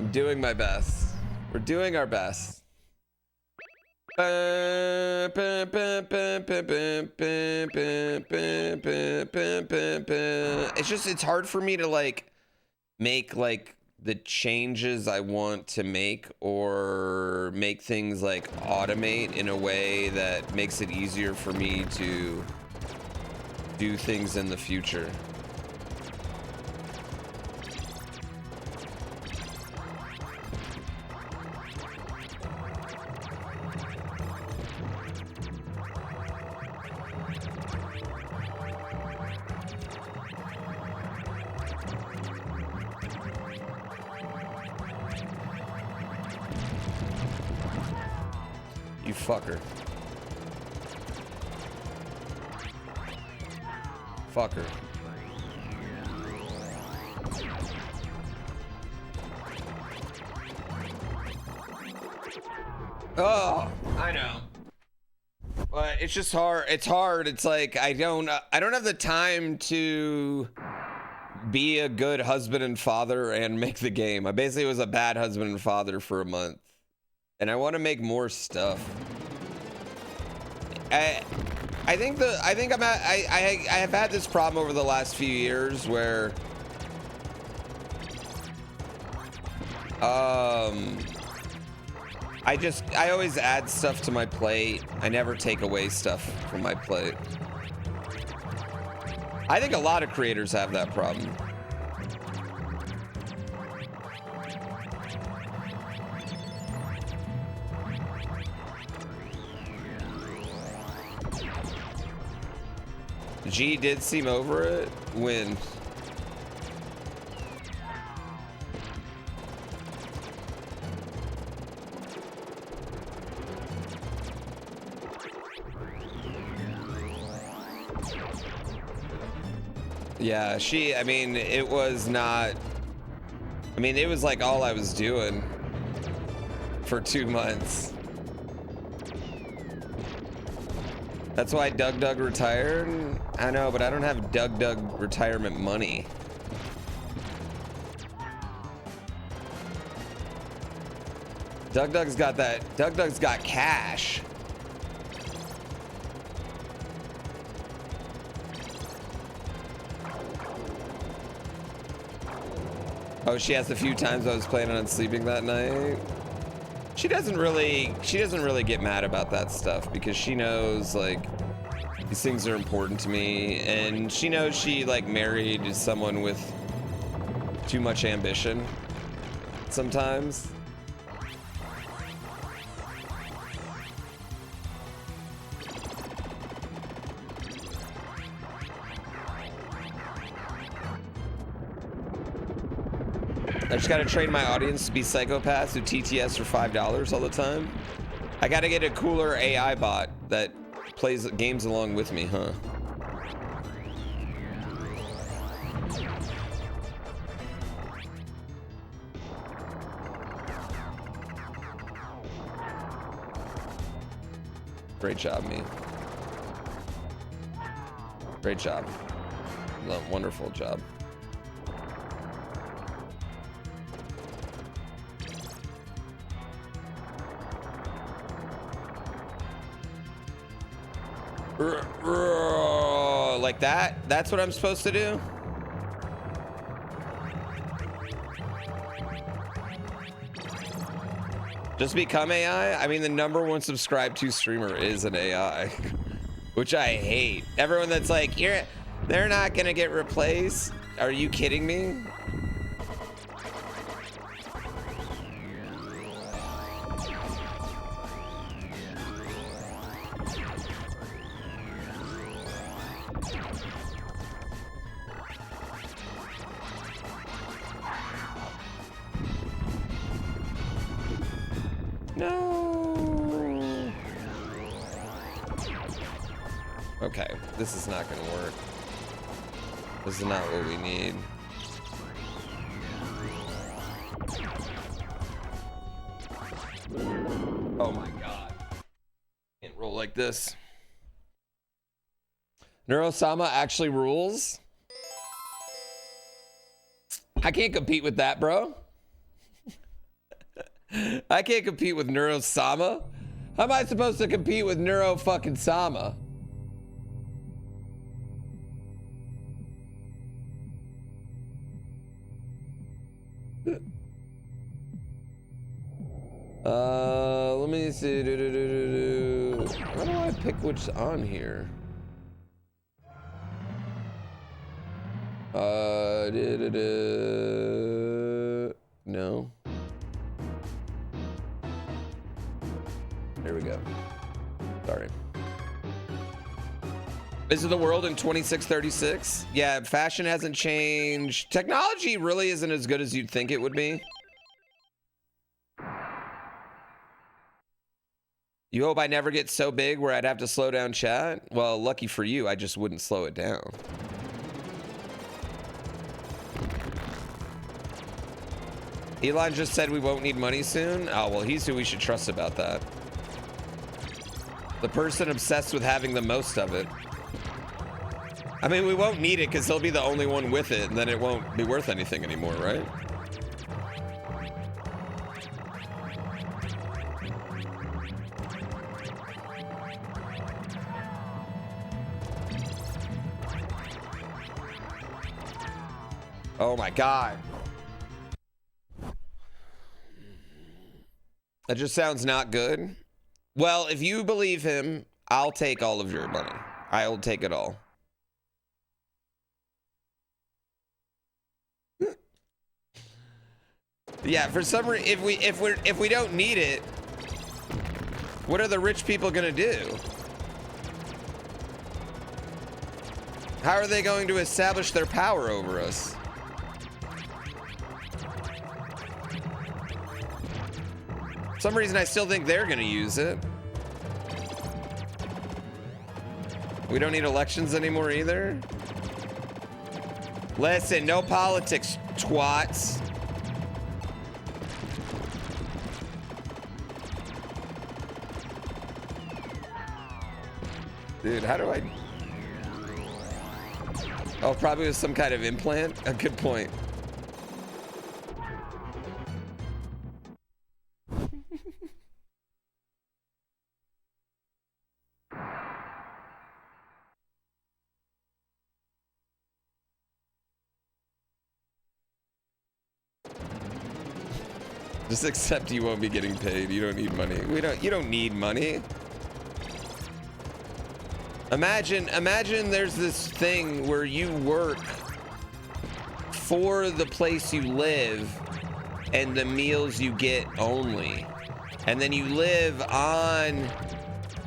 I'm doing my best. We're doing our best. It's just, it's hard for me to like make like the changes I want to make, or make things like automate in a way that makes it easier for me to do things in the future. You fucker. Fucker. Oh, I know. But it's just hard. It's hard. It's like I don't have the time to be a good husband and father and make the game. I basically was a bad husband and father for a month. And I want to make more stuff. I have had this problem over the last few years where I always add stuff to my plate. I never take away stuff from my plate. I think a lot of creators have that problem. G did seem over it when yeah, I mean, it was not, I mean, it was like all I was doing for 2 months. That's why Doug retired? I know, but I don't have Doug retirement money. Doug's got that. Doug's got cash. Oh, she asked a few times I was planning on sleeping that night. She doesn't really get mad about that stuff because she knows like these things are important to me, and she knows she like married someone with too much ambition sometimes. I just gotta train my audience to be psychopaths who TTS for $5 all the time. I gotta get a cooler AI bot that plays games along with me, huh? Great job, me. Great job. Wonderful job. Like that? That's what I'm supposed to do? Just become AI? I mean, the #1 subscribed to streamer is an AI, which I hate. Everyone that's like, they're not gonna get replaced. Are you kidding me? No. Okay, this is not gonna work. This is not what we need. Oh my god. Can't roll like this. Neurosama actually rules? I can't compete with that, bro. I can't compete with Neuro Sama. How am I supposed to compete with Neuro fucking Sama? Let me see. How do I pick which on here? No. There we go. Sorry. This is the world in 2636. Yeah, fashion hasn't changed. Technology really isn't as good as you'd think it would be. You hope I never get so big where I'd have to slow down chat? Well, lucky for you, I just wouldn't slow it down. Elon just said we won't need money soon. Oh, well, he's who we should trust about that. The person obsessed with having the most of it. I mean, we won't need it because he'll be the only one with it, and then it won't be worth anything anymore, right? Oh my God. That just sounds not good. Well, if you believe him, I'll take all of your money. I'll take it all. Yeah, for some reason, if we don't need it, what are the rich people gonna do? How are they going to establish their power over us? For some reason, I still think they're gonna use it. We don't need elections anymore either. Listen, no politics, twats. Dude, how do I... Oh, probably with some kind of implant? A good point. Just accept you won't be getting paid. You don't need money. You don't need money. Imagine there's this thing where you work for the place you live and the meals you get only. And then you live on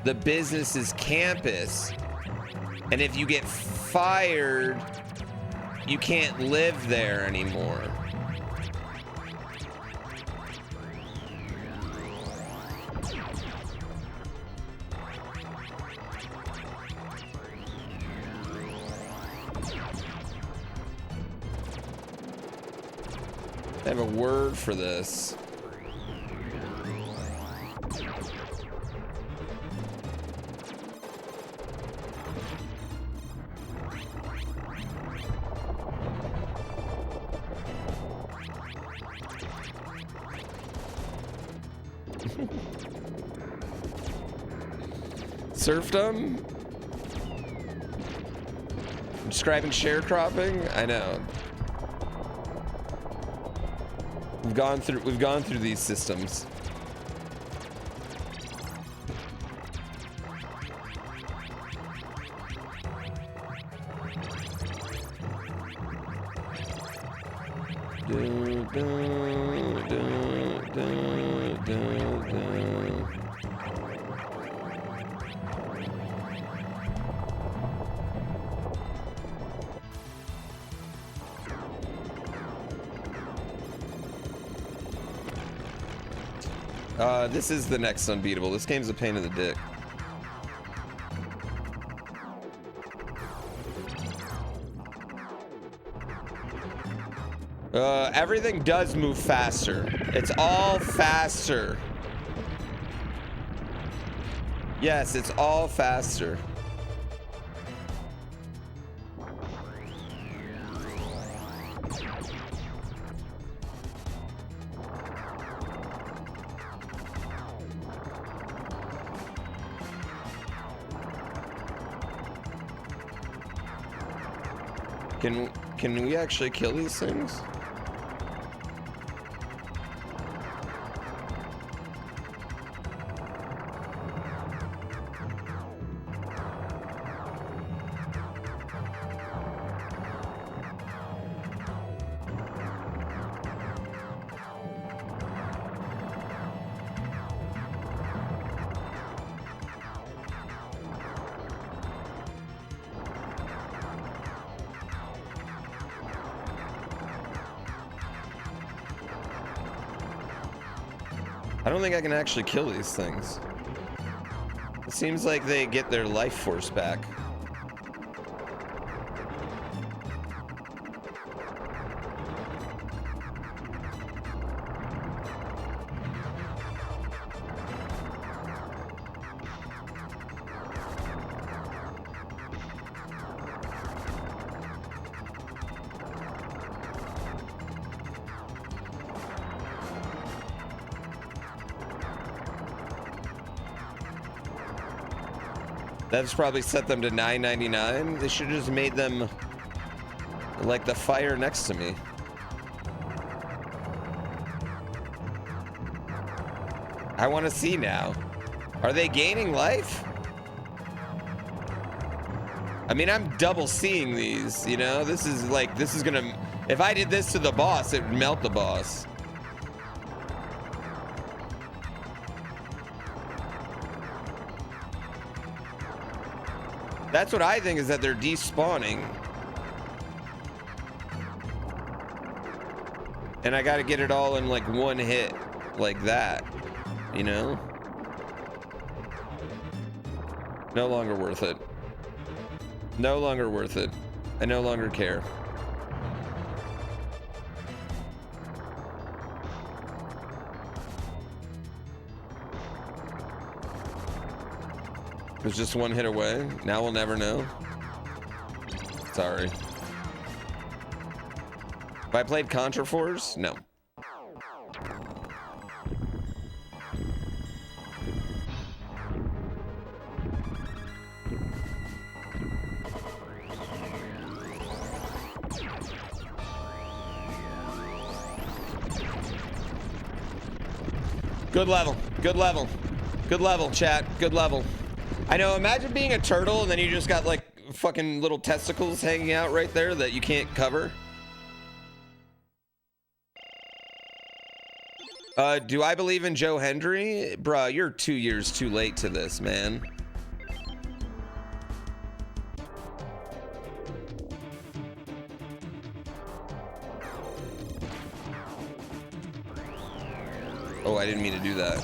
the business's campus. And if you get fired, you can't live there anymore. I have a word for this. Serfdom? Describing sharecropping? I know. We've gone through these systems. This is the next unbeatable. This game's a pain in the dick. Everything does move faster. It's all faster. Yes, it's all faster. Can we actually kill these things? I don't think I can actually kill these things. It seems like they get their life force back. That's probably set them to $9.99. They should have just made them like the fire next to me. I want to see now. Are they gaining life? I mean, I'm double seeing these, you know? This is gonna, if I did this to the boss, it would melt the boss. That's what I think, is that they're despawning. And I gotta get it all in like one hit, like that, you know? No longer worth it. No longer worth it. I no longer care. It was just one hit away. Now we'll never know. Sorry. Have I played Contra 4s? No. Good level. Good level. Good level, chat. Good level. I know, imagine being a turtle and then you just got like fucking little testicles hanging out right there that you can't cover. Do I believe in Joe Hendry? Bruh, you're 2 years too late to this, man. Oh, I didn't mean to do that.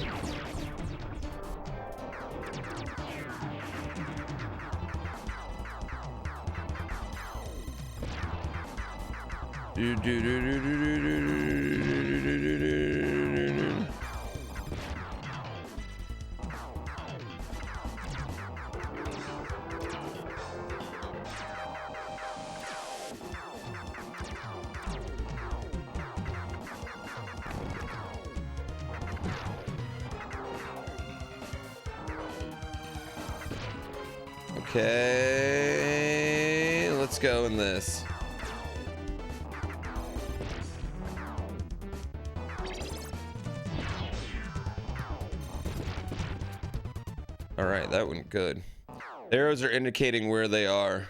Okay, let's go in this. All right, that went good. The arrows are indicating where they are.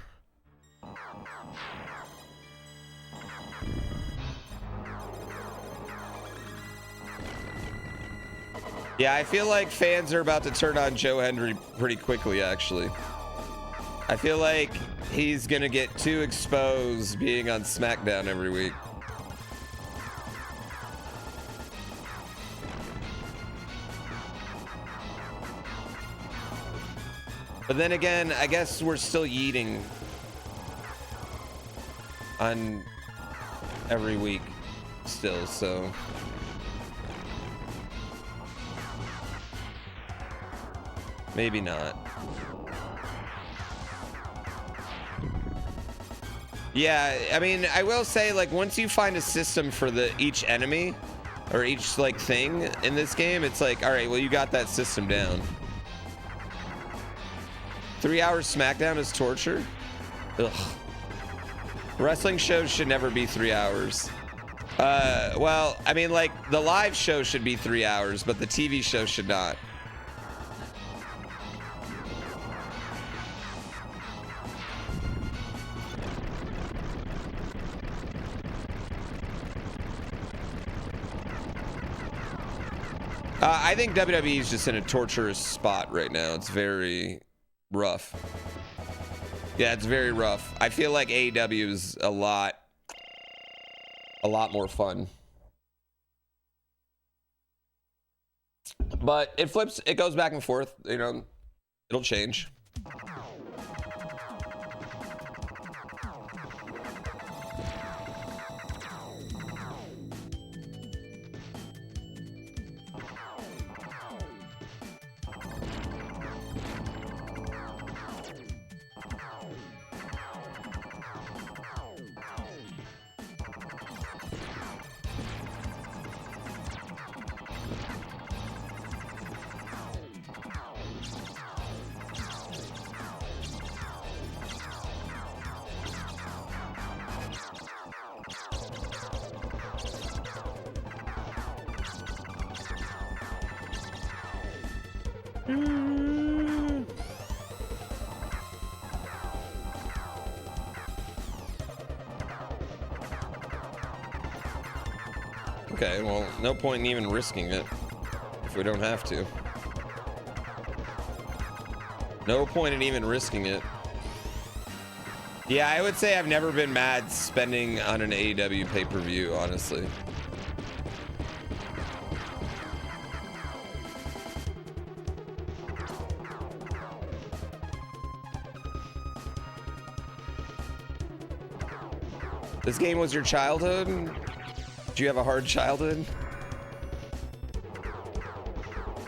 Yeah, I feel like fans are about to turn on Joe Hendry pretty quickly, actually. I feel like he's gonna get too exposed being on SmackDown every week. But then again, I guess we're still yeeting on every week still, so. Maybe not. Yeah, I mean, I will say, like, once you find a system for each enemy or each like thing in this game, it's like, all right, well, you got that system down. 3 hours SmackDown is torture. Ugh. Wrestling shows should never be 3 hours. Well, I mean, like, the live show should be 3 hours, but the TV show should not. I think WWE is just in a torturous spot right now. It's very rough. Yeah, it's very rough. I feel like AEW is a lot more fun. But it flips, it goes back and forth, you know, it'll change. Okay, well, no point in even risking it if we don't have to. No point in even risking it. Yeah, I would say I've never been mad spending on an AEW pay-per-view, honestly. This game was your childhood? Do you have a hard childhood?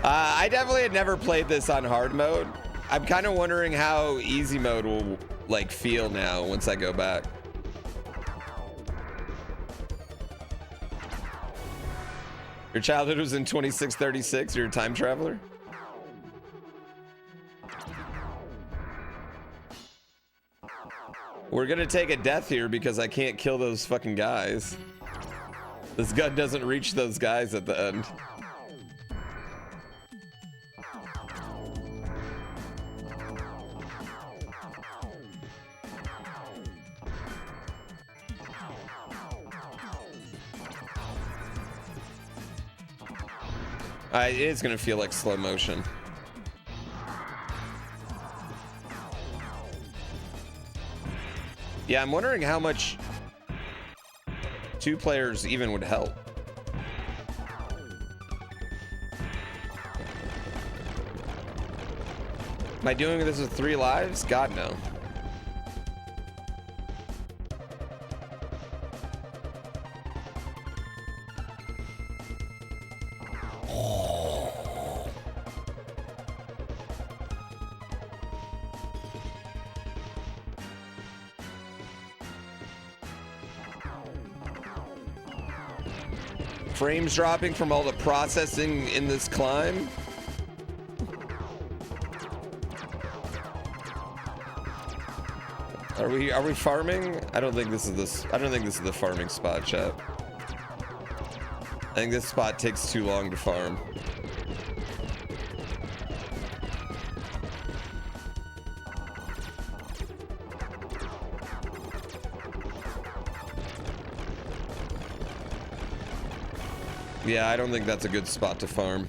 I definitely had never played this on hard mode. I'm kind of wondering how easy mode will like feel now once I go back. Your childhood was in 2636. You're a time traveler? We're gonna take a death here because I can't kill those fucking guys. This gun doesn't reach those guys at the end. It is gonna feel like slow motion. Yeah, I'm wondering how much 2 players even would help. Am I doing this with 3 lives? God, no. Frames dropping from all the processing in this climb. Are we farming? I don't think this is the farming spot, chat. I think this spot takes too long to farm. Yeah, I don't think that's a good spot to farm.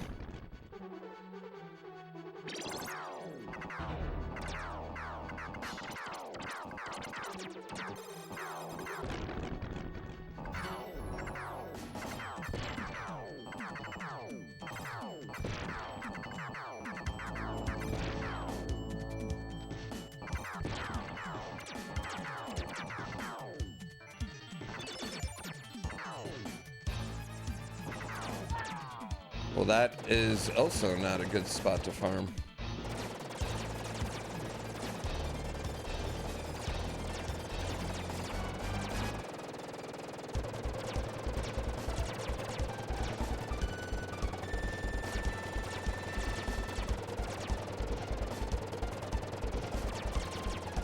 Well, that is also not a good spot to farm.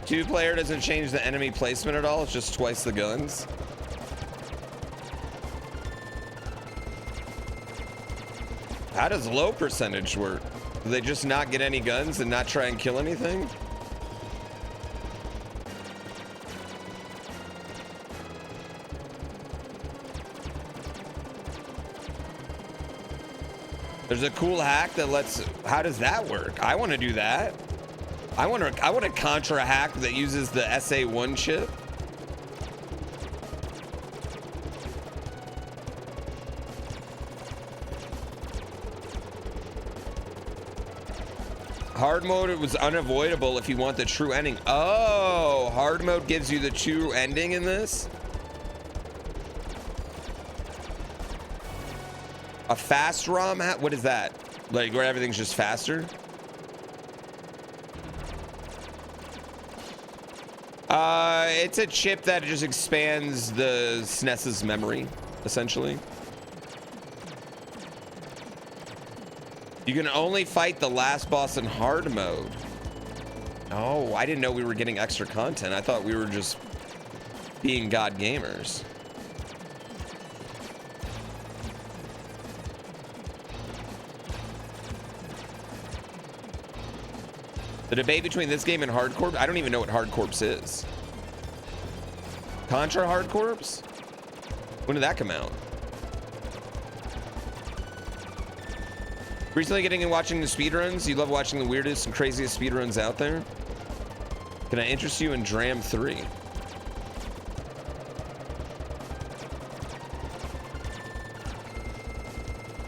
Two-player doesn't change the enemy placement at all. It's just twice the guns. How does low percentage work? Do they just not get any guns and not try and kill anything? There's a cool hack that lets, how does that work? I want to do that. I want a Contra hack that uses the SA1 chip. Hard mode, it was unavoidable if you want the true ending. Oh, hard mode gives you the true ending in this? A fast ROM? What is that? Like where everything's just faster? It's a chip that just expands the SNES's memory, essentially. You can only fight the last boss in hard mode. Oh, I didn't know we were getting extra content. I thought we were just being god gamers. The debate between this game and Hard Corps, I don't even know what Hard Corps is. Contra Hard Corps? When did that come out? Recently getting and watching the speedruns. You love watching the weirdest and craziest speedruns out there. Can I interest you in Dram 3?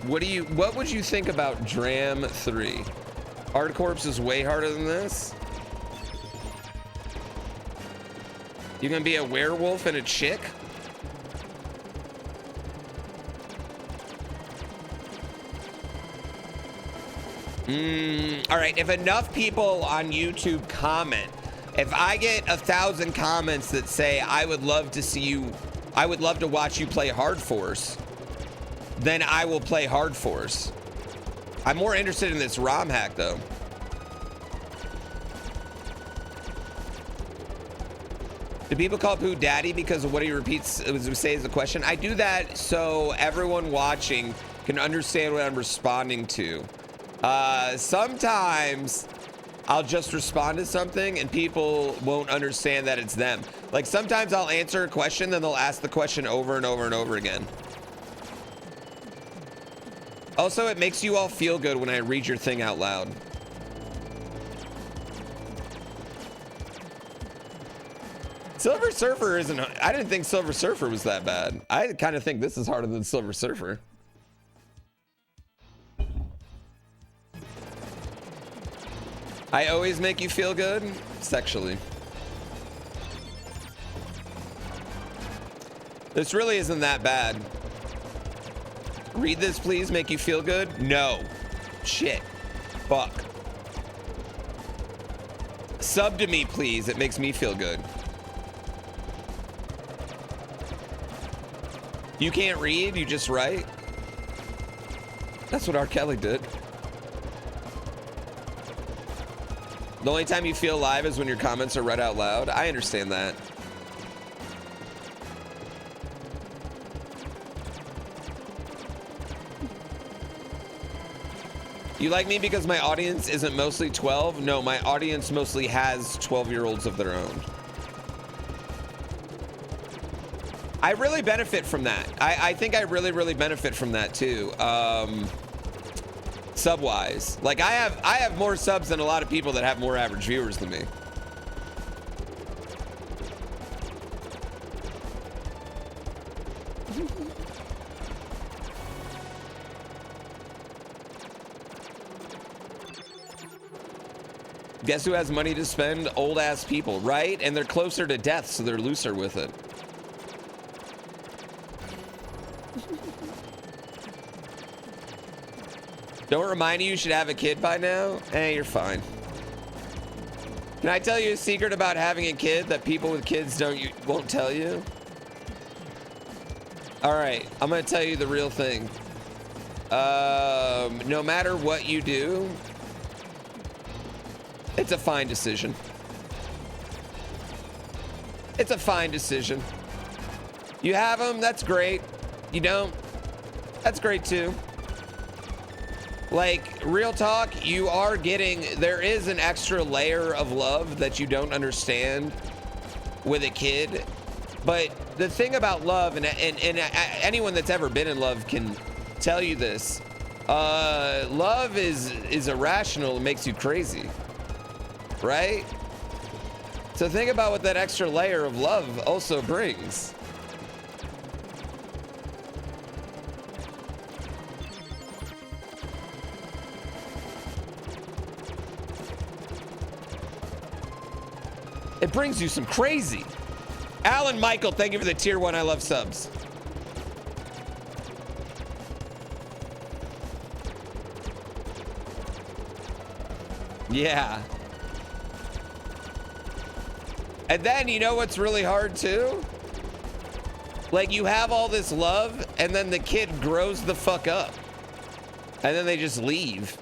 What would you think about Dram 3? Hard Corps is way harder than this. You gonna be a werewolf and a chick? All right, if enough people on YouTube comment, if I get 1,000 comments that say, I would love to watch you play Hard Force, then I will play Hard Force. I'm more interested in this ROM hack though. Do people call Pooh daddy because of what he repeats, say is the question? I do that so everyone watching can understand what I'm responding to. Sometimes I'll just respond to something and people won't understand that it's them. Like sometimes I'll answer a question, then they'll ask the question over and over and over again. Also, it makes you all feel good when I read your thing out loud. Silver Surfer isn't, I didn't think Silver Surfer was that bad. I kind of think this is harder than Silver Surfer. I always make you feel good sexually. This really isn't that bad. Read this, please. Make you feel good? No. Shit. Fuck. Sub to me, please. It makes me feel good. You can't read, you just write. That's what R. Kelly did. The only time you feel alive is when your comments are read out loud. I understand that. You like me because my audience isn't mostly 12? No, my audience mostly has 12-year-olds of their own. I really benefit from that. I think I really benefit from that too. Sub-wise. Like I have more subs than a lot of people that have more average viewers than me. Guess who has money to spend? Old ass people, right? And they're closer to death, so they're looser with it. Don't remind you should have a kid by now? Hey, you're fine. Can I tell you a secret about having a kid that people with kids won't tell you? All right, I'm gonna tell you the real thing. No matter what you do, it's a fine decision. it's a fine decision. You have them, that's great. You don't, that's great too. Like, real talk, you are getting, there is an extra layer of love that you don't understand with a kid. But the thing about love, and anyone that's ever been in love can tell you this, love is irrational. It makes you crazy, right? So think about what that extra layer of love also brings. It brings you some crazy. Alan Michael, thank you for the tier 1 I love subs. Yeah. And then you know what's really hard too? Like, you have all this love and then the kid grows the fuck up. And then they just leave.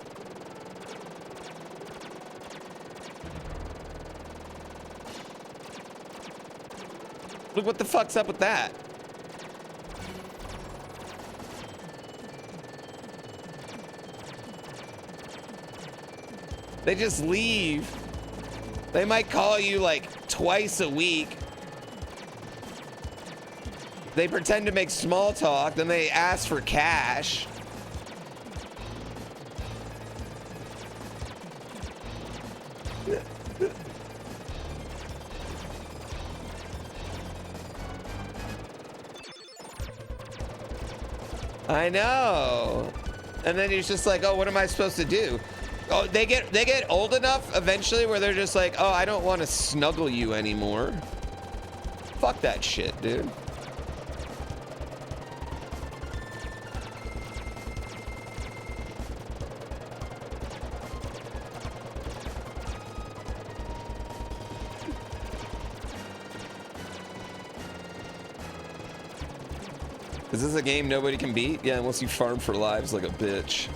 Look, what the fuck's up with that? They just leave. They might call you like twice a week. They pretend to make small talk, then they ask for cash. I know. And then he's just like, oh, what am I supposed to do? Oh, they get old enough eventually where they're just like, oh, I don't want to snuggle you anymore. Fuck that shit, dude. Is this a game nobody can beat? Yeah, unless you farm for lives like a bitch.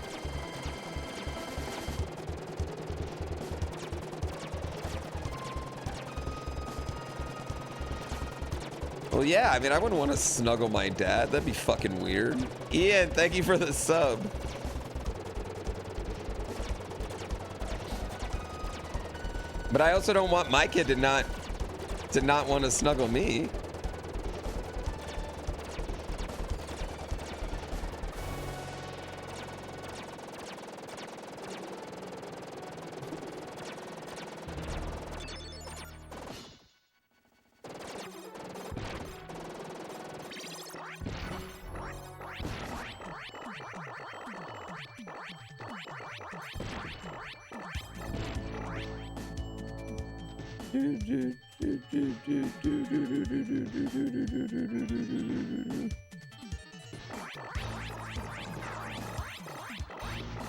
Well, yeah, I mean, I wouldn't want to snuggle my dad. That'd be fucking weird. Ian, thank you for the sub. But I also don't want my kid to not want to snuggle me.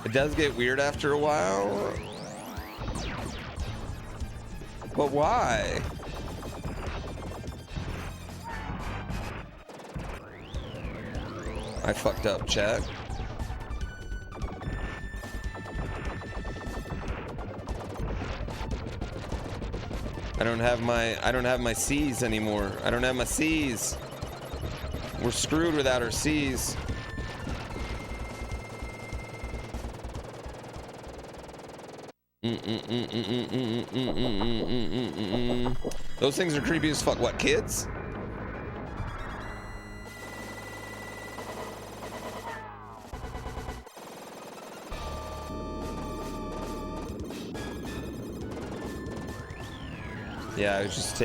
It does get weird after a while. But why? I fucked up, chat. I don't have my C's anymore. I don't have my C's. We're screwed without our C's. Those things are creepy as fuck. What, kids? Yeah, I was just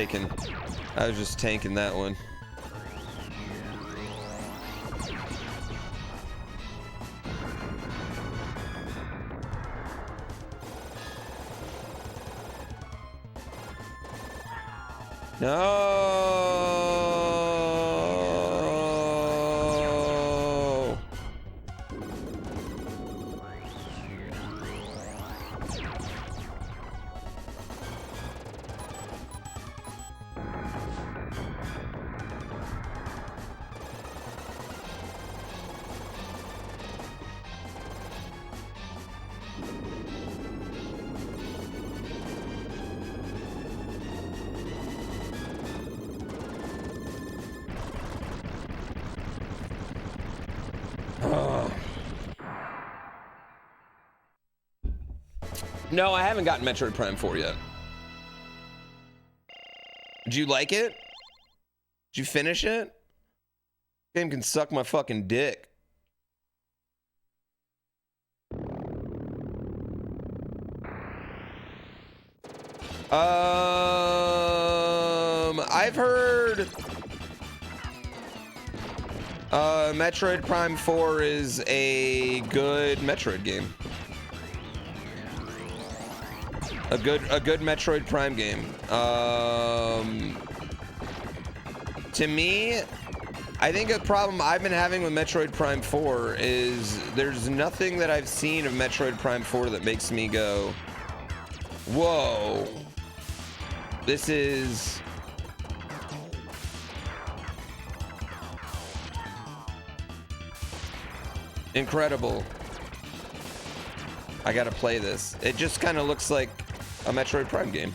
tanking that one. No. No, I haven't gotten Metroid Prime 4 yet. Did you like it? Did you finish it? Game can suck my fucking dick. I've heard Metroid Prime 4 is a good Metroid game. A good Metroid Prime game. To me, I think a problem I've been having with Metroid Prime 4 is there's nothing that I've seen of Metroid Prime 4 that makes me go, whoa, this is incredible. I gotta play this. It just kind of looks like a Metroid Prime game.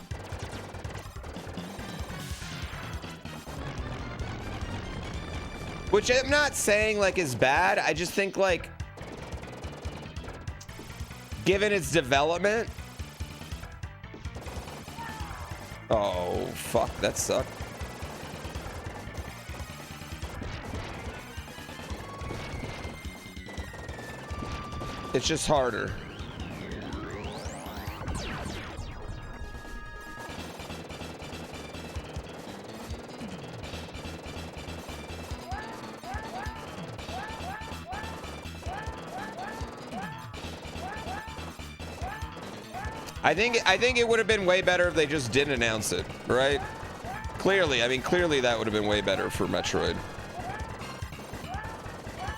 Which I'm not saying like is bad. I just think like, given its development. Oh, fuck, that sucked. It's just harder. I think it would have been way better if they just didn't announce it, right? Clearly, I mean, clearly that would have been way better for Metroid.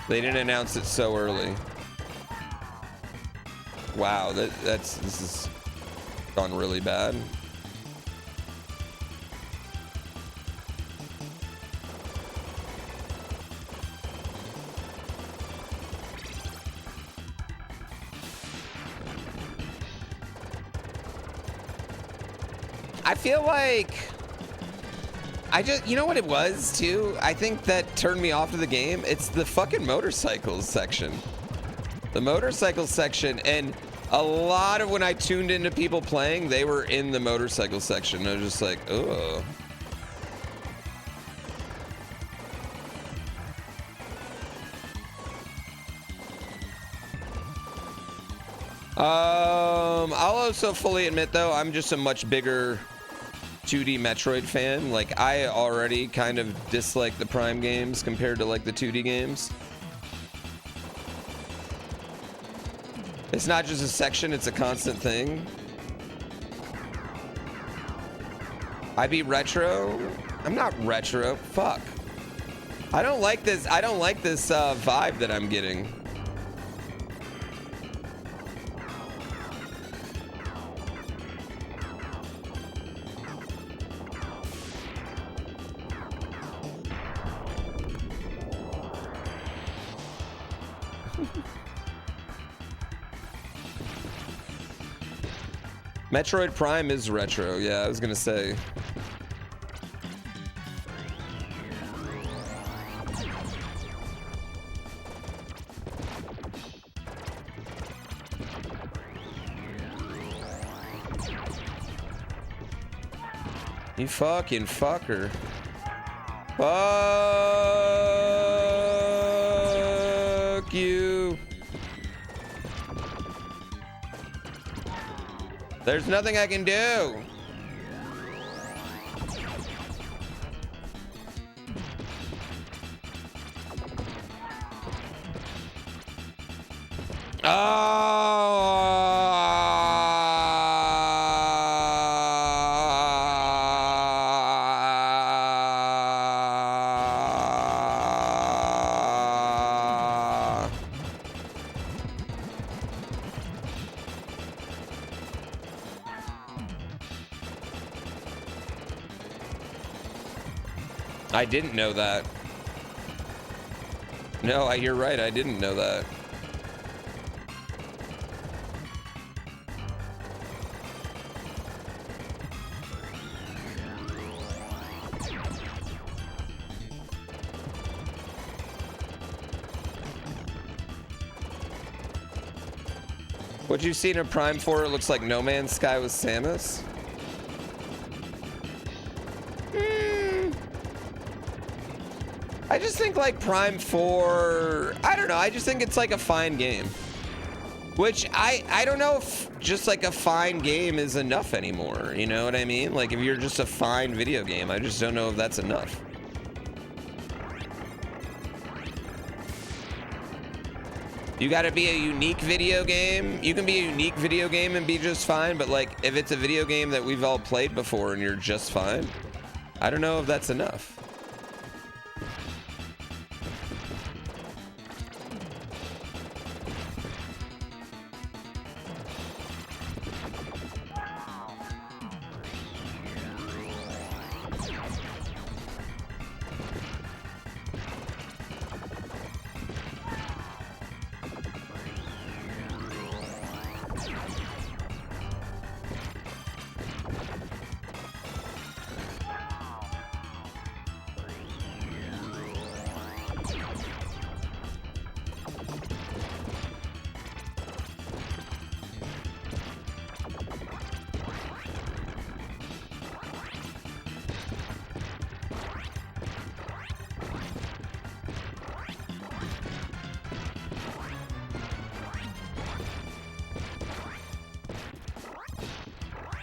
They didn't announce it so early. Wow, this has gone really bad. I feel like you know what it was too? I think that turned me off of the game. It's the fucking motorcycles section. The motorcycle section, and a lot of when I tuned into people playing, they were in the motorcycle section. I was just like, ugh. I'll also fully admit though, I'm just a much bigger 2D Metroid fan. Like, I already kind of dislike the Prime games compared to like the 2D games. It's not just a section, it's a constant thing. I be retro? I'm not retro. Fuck. I don't like this vibe that I'm getting. Metroid Prime is retro. Yeah, I was gonna say. You fucking fucker. Fuck you. There's nothing I can do. I didn't know that. No, you're right. I didn't know that. What you've seen in Prime 4, it looks like No Man's Sky with Samus. I just think like Prime 4, I don't know, I just think it's like a fine game. Which I don't know if just like a fine game is enough anymore, you know what I mean? Like if you're just a fine video game, I just don't know if that's enough. You gotta be a unique video game. You can be a unique video game and be just fine, but like if it's a video game that we've all played before and you're just fine, I don't know if that's enough.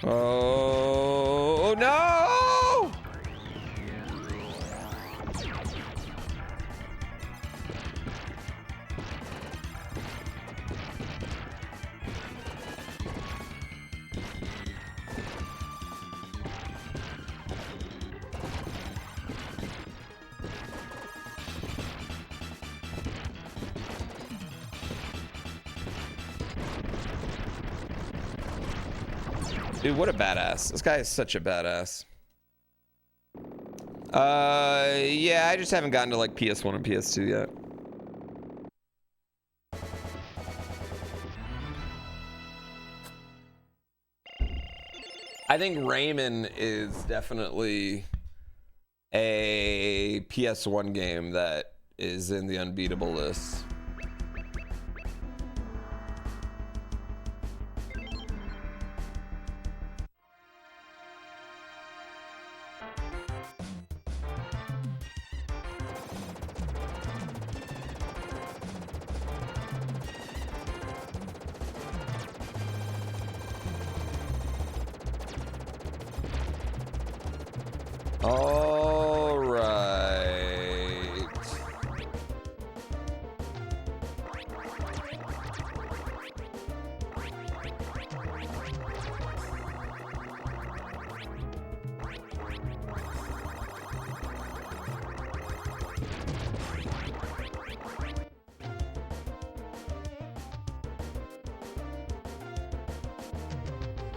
Oh no! Dude, what a badass. This guy is such a badass. Yeah, I just haven't gotten to like PS1 and PS2 yet. I think Rayman is definitely a PS1 game that is in the unbeatable list. All right.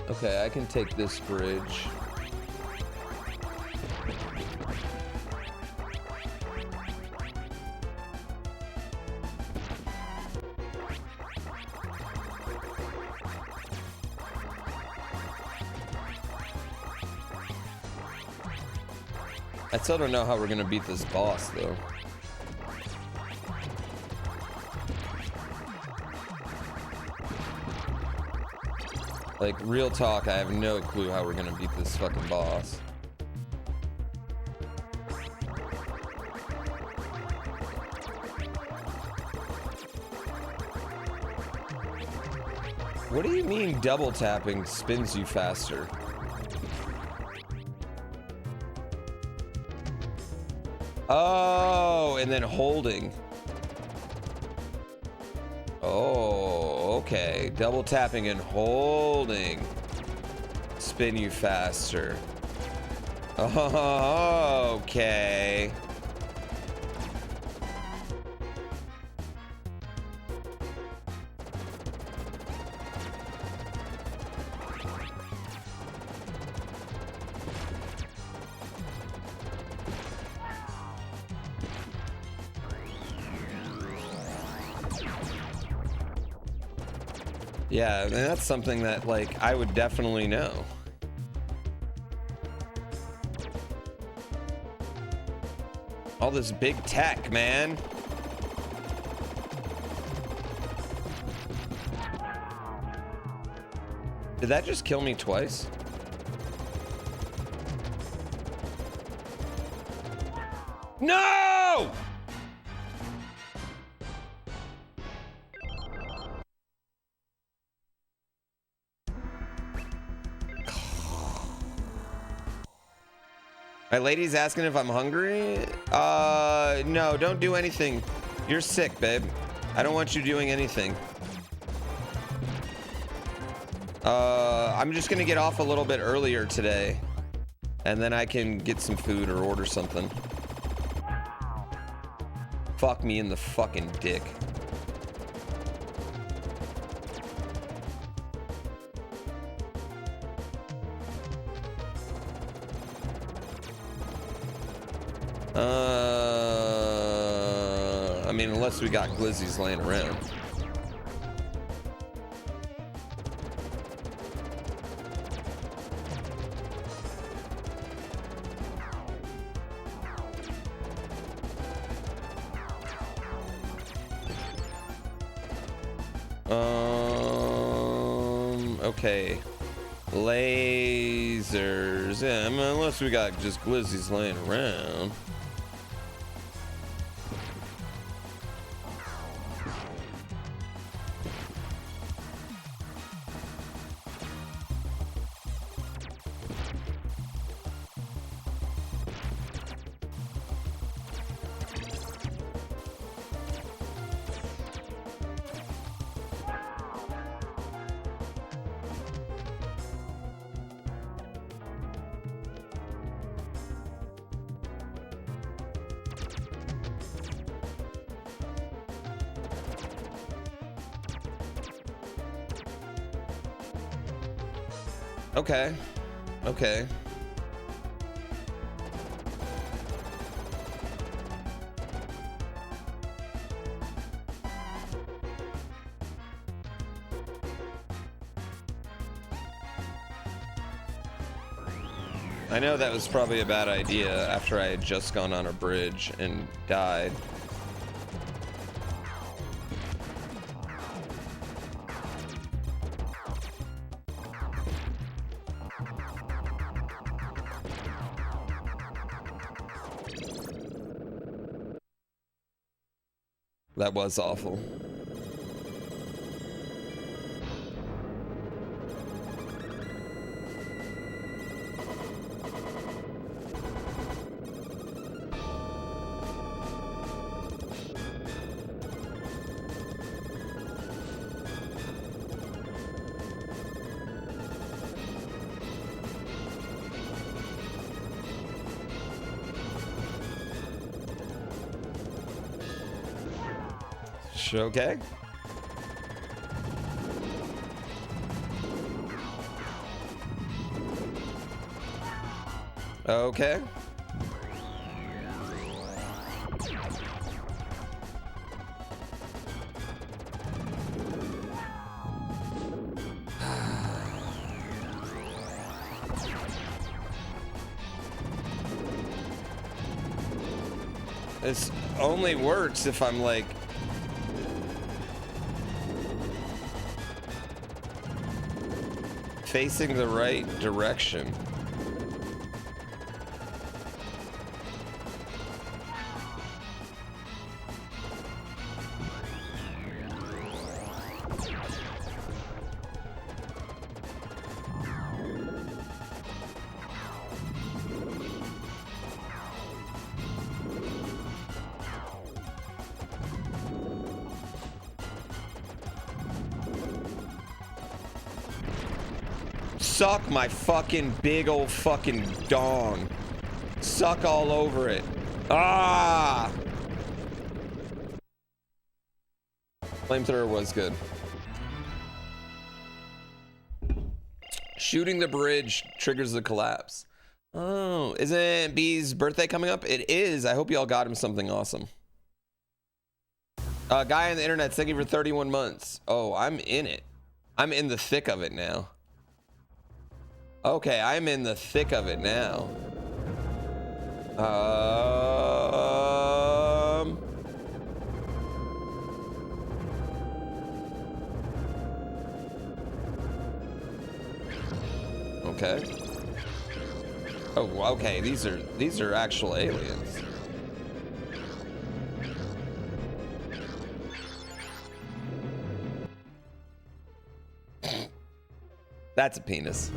Okay, I can take this bridge. I still don't know how we're gonna beat this boss, though. Like, real talk, I have no clue how we're gonna beat this fucking boss. What do you mean double tapping spins you faster? Oh, and then holding. Oh, okay. Double tapping and holding. Spin you faster. Oh, okay. Yeah, and that's something that, like, I would definitely know. All this big tech, man. Did that just kill me twice? No! My lady's asking if I'm hungry. No, don't do anything. You're sick, babe. I don't want you doing anything. I'm just gonna get off a little bit earlier today, and then I can get some food or order something. Fuck me in the fucking dick. I mean, unless we got glizzies laying around. Okay. Lasers. Yeah, I mean, unless we got just glizzies laying around. Okay. Okay. I know that was probably a bad idea after I had just gone on a bridge and died. That was awful. Okay. Okay. This only works if I'm like facing the right direction. Suck my fucking big old fucking dong. Suck all over it. Ah! Flamethrower was good. Shooting the bridge triggers the collapse. Oh, isn't B's birthday coming up? It is. I hope y'all got him something awesome. Guy on the internet, thank you for 31 months. Oh, I'm in it. I'm in the thick of it now. Okay, I'm in the thick of it now. Okay. Oh, okay. These are actual aliens. That's a penis.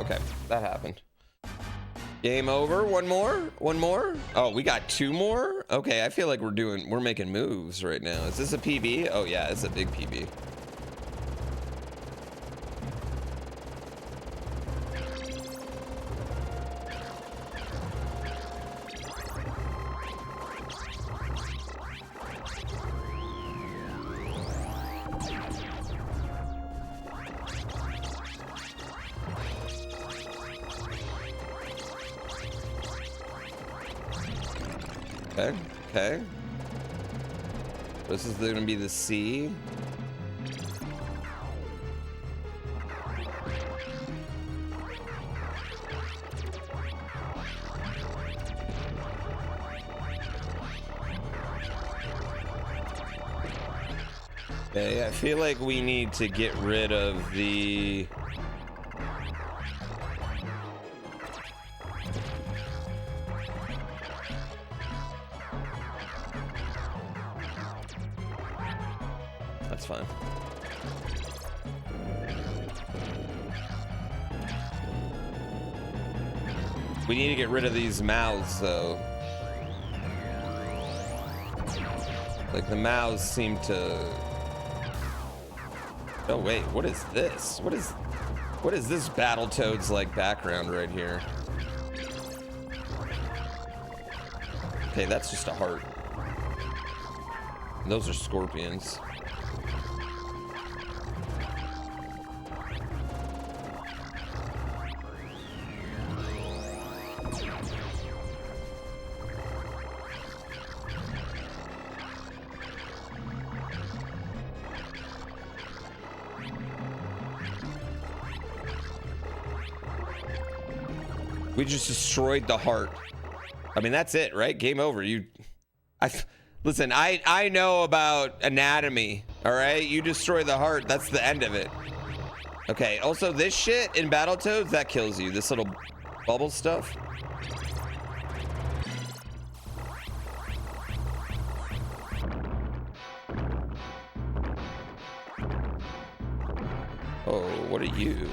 Okay, that happened. Game over. One more. Oh, we got 2 more. Okay, I feel like we're making moves right now. Is this a PB? Oh yeah, it's a big PB. Okay. This is gonna be the C. Okay, I feel like we need to get rid of the... That's fine. We need to get rid of these mouths, though. Like, the mouths seem to... Oh, wait, what is this? What is this Battletoads like background right here? Okay, that's just a heart. Those are scorpions. We just destroyed the heart. I mean, that's it, right? Game over. Listen, I know about anatomy, all right? You destroy the heart, that's the end of it. Okay, also this shit in Battletoads, that kills you. This little bubble stuff. Oh, what are you?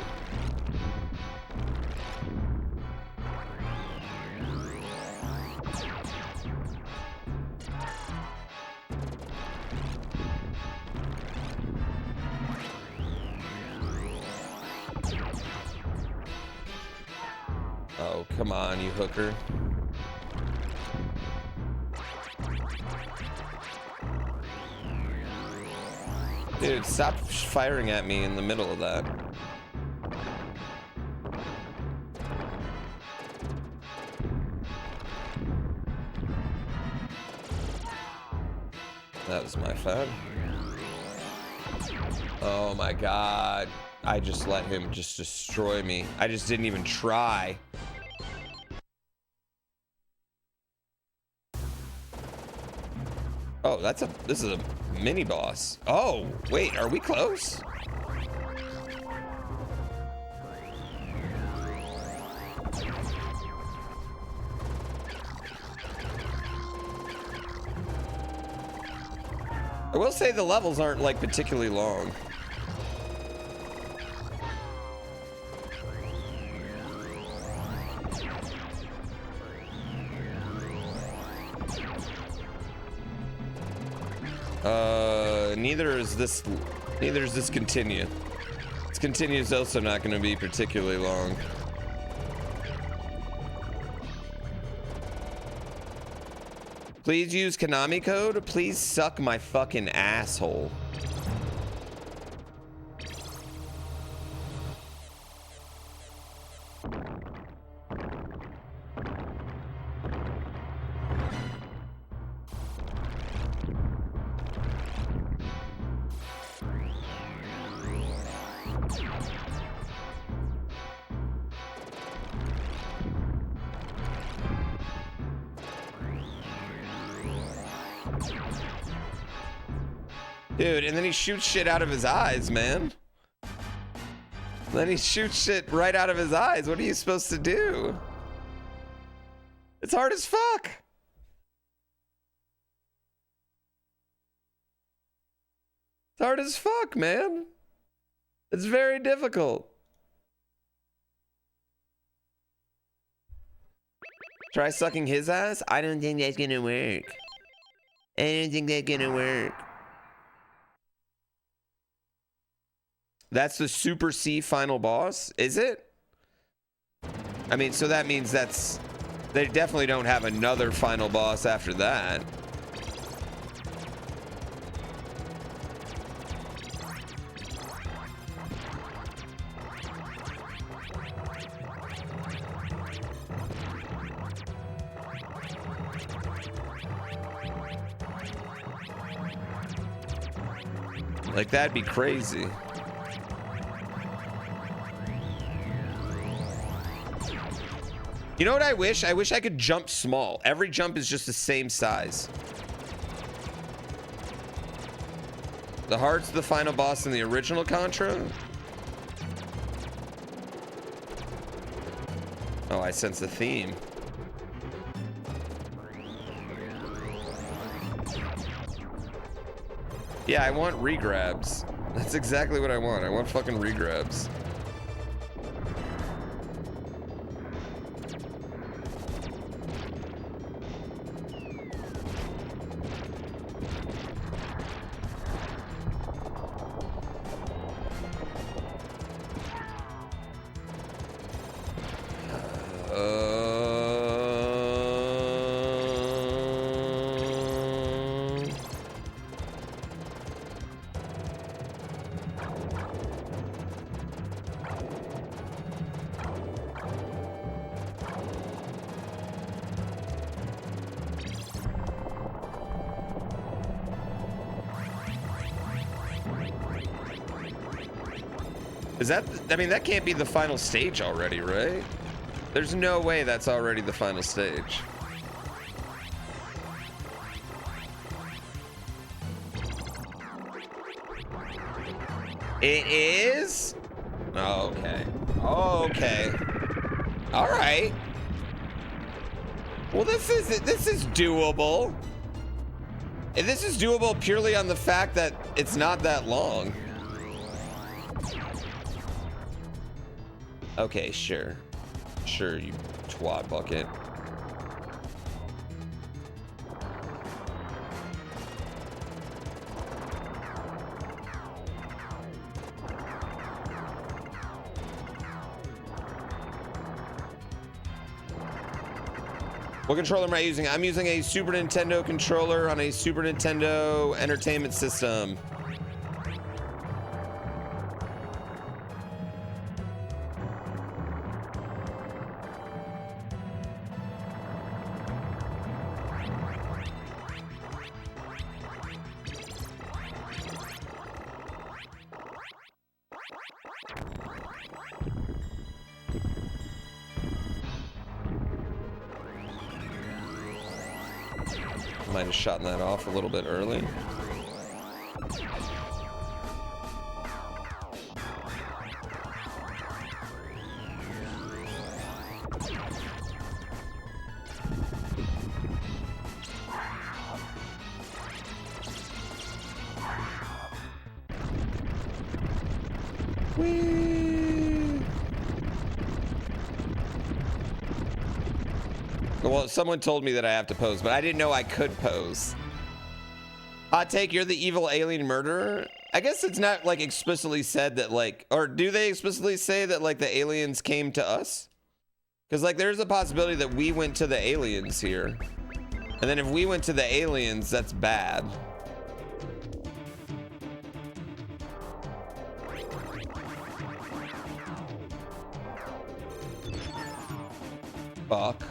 Oh, come on, you hooker. Dude, stop firing at me in the middle of that. That was my fan. Oh my god. I just let him just destroy me. I just didn't even try. Oh, this is a mini boss. Oh, wait, are we close? I will say the levels aren't like particularly long. Neither is this continue. This continue is also not going to be particularly long. Please use Konami code. Please suck my fucking asshole. Dude, and then he shoots shit out of his eyes, man. Then he shoots shit right out of his eyes. What are you supposed to do? It's hard as fuck. It's hard as fuck, man. It's very difficult. Try sucking his ass? I don't think that's gonna work. I don't think that's gonna work. That's the Super C final boss, is it? I mean, so that means that's... They definitely don't have another final boss after that. Like, that'd be crazy. You know what I wish? I wish I could jump small. Every jump is just the same size. The heart's the final boss in the original Contra. Oh, I sense a theme. Yeah, I want regrabs. That's exactly what I want. I want fucking regrabs. Is that, I mean, that can't be the final stage already, right? There's no way that's already the final stage. It is? Oh, okay. Oh, okay. All right. Well, this is doable. And this is doable purely on the fact that it's not that long. Okay, sure. Sure, you twat bucket. What controller am I using? I'm using a Super Nintendo controller on a Super Nintendo Entertainment System. Might have shot that off a little bit early. Well, someone told me that I have to pose, but I didn't know I could pose. Hot take, you're the evil alien murderer? I guess it's not like explicitly said that like, or do they explicitly say that like the aliens came to us? Because like there's a possibility that we went to the aliens here. And then if we went to the aliens, that's bad. Fuck.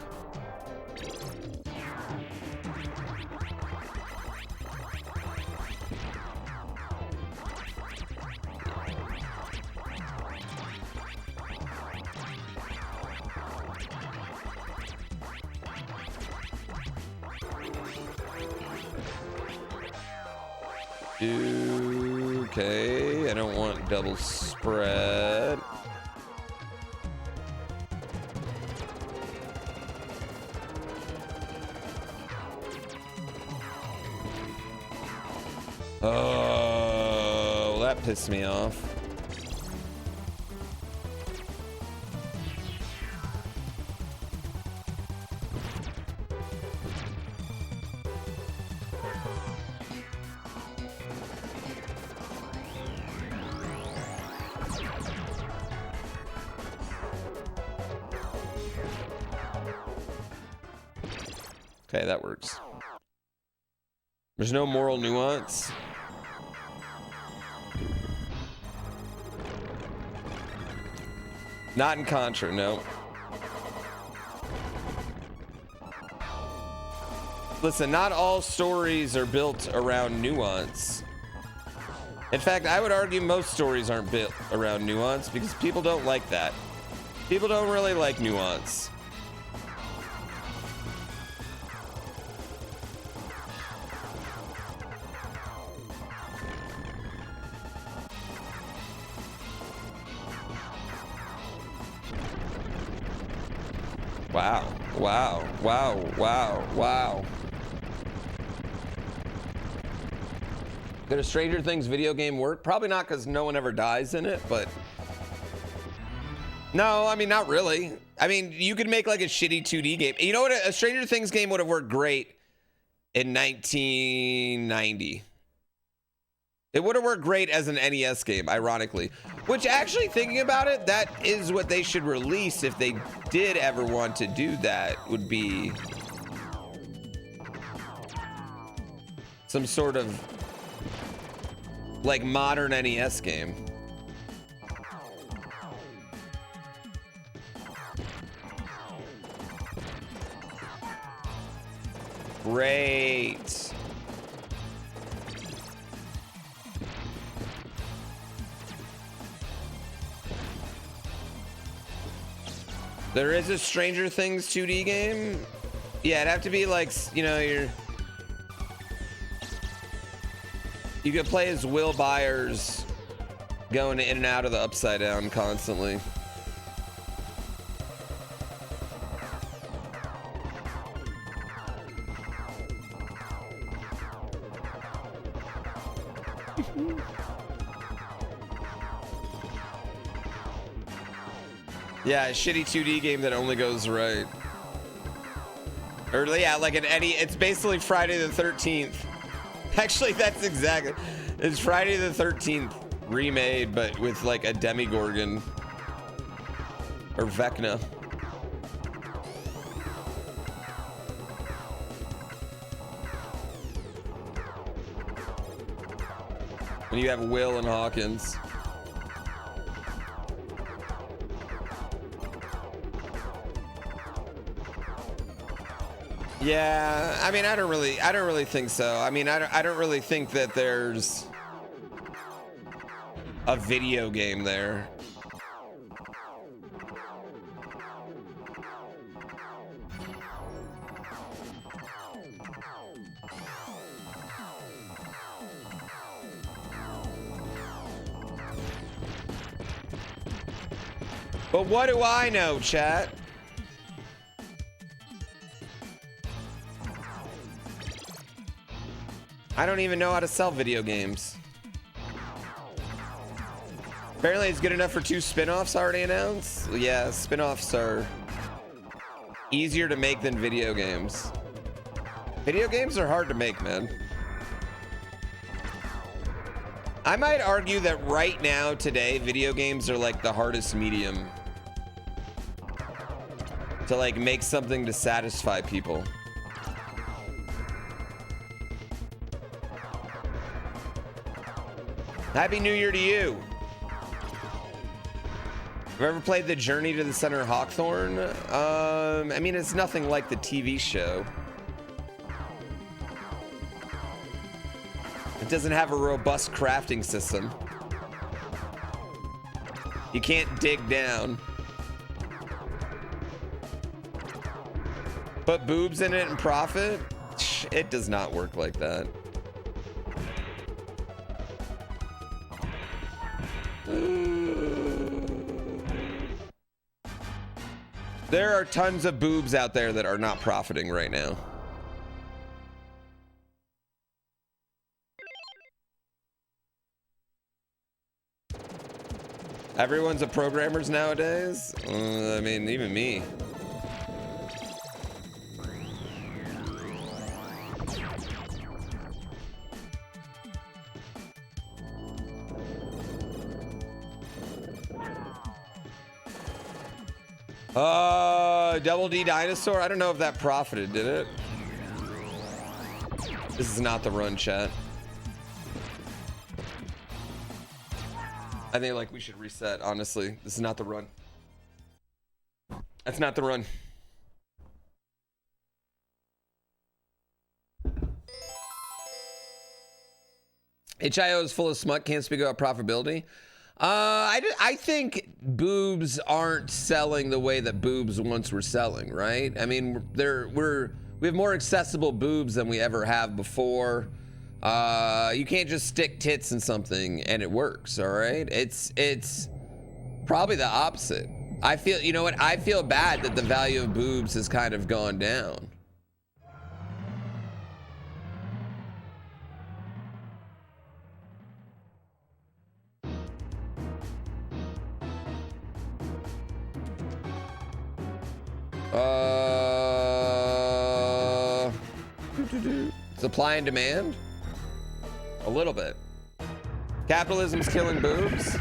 Okay, I don't want double spread. Oh, that pissed me off. Okay, that works. There's no moral nuance. Not in Contra, no. Listen, not all stories are built around nuance. In fact, I would argue most stories aren't built around nuance because people don't like that. People don't really like nuance. Wow, wow, wow, wow, wow. Could a Stranger Things video game work? Probably not, because no one ever dies in it, but... No, I mean, not really. I mean, you could make like a shitty 2D game. You know what? A Stranger Things game would have worked great in 1990. It would have worked great as an NES game, ironically. Which, actually, thinking about it, that is what they should release if they did ever want to do that, would be some sort of, like, modern NES game. Great. There is a Stranger Things 2D game? Yeah, it'd have to be like, you know, you could play as Will Byers going in and out of the Upside Down constantly. Yeah, a shitty 2D game that only goes right. Or yeah, like it's basically Friday the 13th. Actually, that's exactly. It's Friday the 13th remade, but with like a Demigorgon. Or Vecna. And you have Will and Hawkins. Yeah, I mean, I don't really think so. I mean, I don't really think that there's a video game there. But what do I know, chat? I don't even know how to sell video games. Apparently it's good enough for 2 spin-offs already announced. Yeah, spin-offs are easier to make than video games. Video games are hard to make, man. I might argue that right now, today, video games are like the hardest medium to like make something to satisfy people. Happy New Year to you. Have you ever played the Journey to the Center of Hawthorne? I mean, it's nothing like the TV show. It doesn't have a robust crafting system. You can't dig down. Put boobs in it and profit? It does not work like that. There are tons of boobs out there that are not profiting right now. Everyone's a programmers nowadays. I mean, even me. Double D Dinosaur. I don't know if that profited, did it? This is not the run, chat. I think like we should reset, honestly. This is not the run. That's not the run. HIO is full of smut, can't speak about profitability. I think boobs aren't selling the way that boobs once were selling, right? I mean, we have more accessible boobs than we ever have before. You can't just stick tits in something and it works, all right? It's probably the opposite. I feel, you know what? I feel bad that the value of boobs has kind of gone down. Supply and demand? A little bit. Capitalism's killing boobs?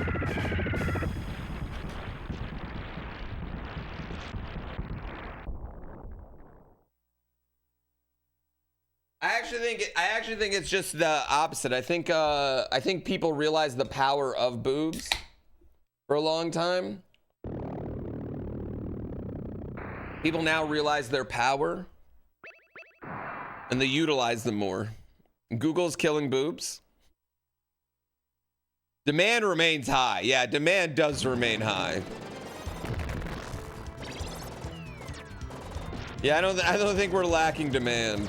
I actually think it's just the opposite. I think people realize the power of boobs for a long time. People now realize their power and they utilize them more. Google's killing boobs. Demand remains high. Yeah, demand does remain high. Yeah, I don't think we're lacking demand.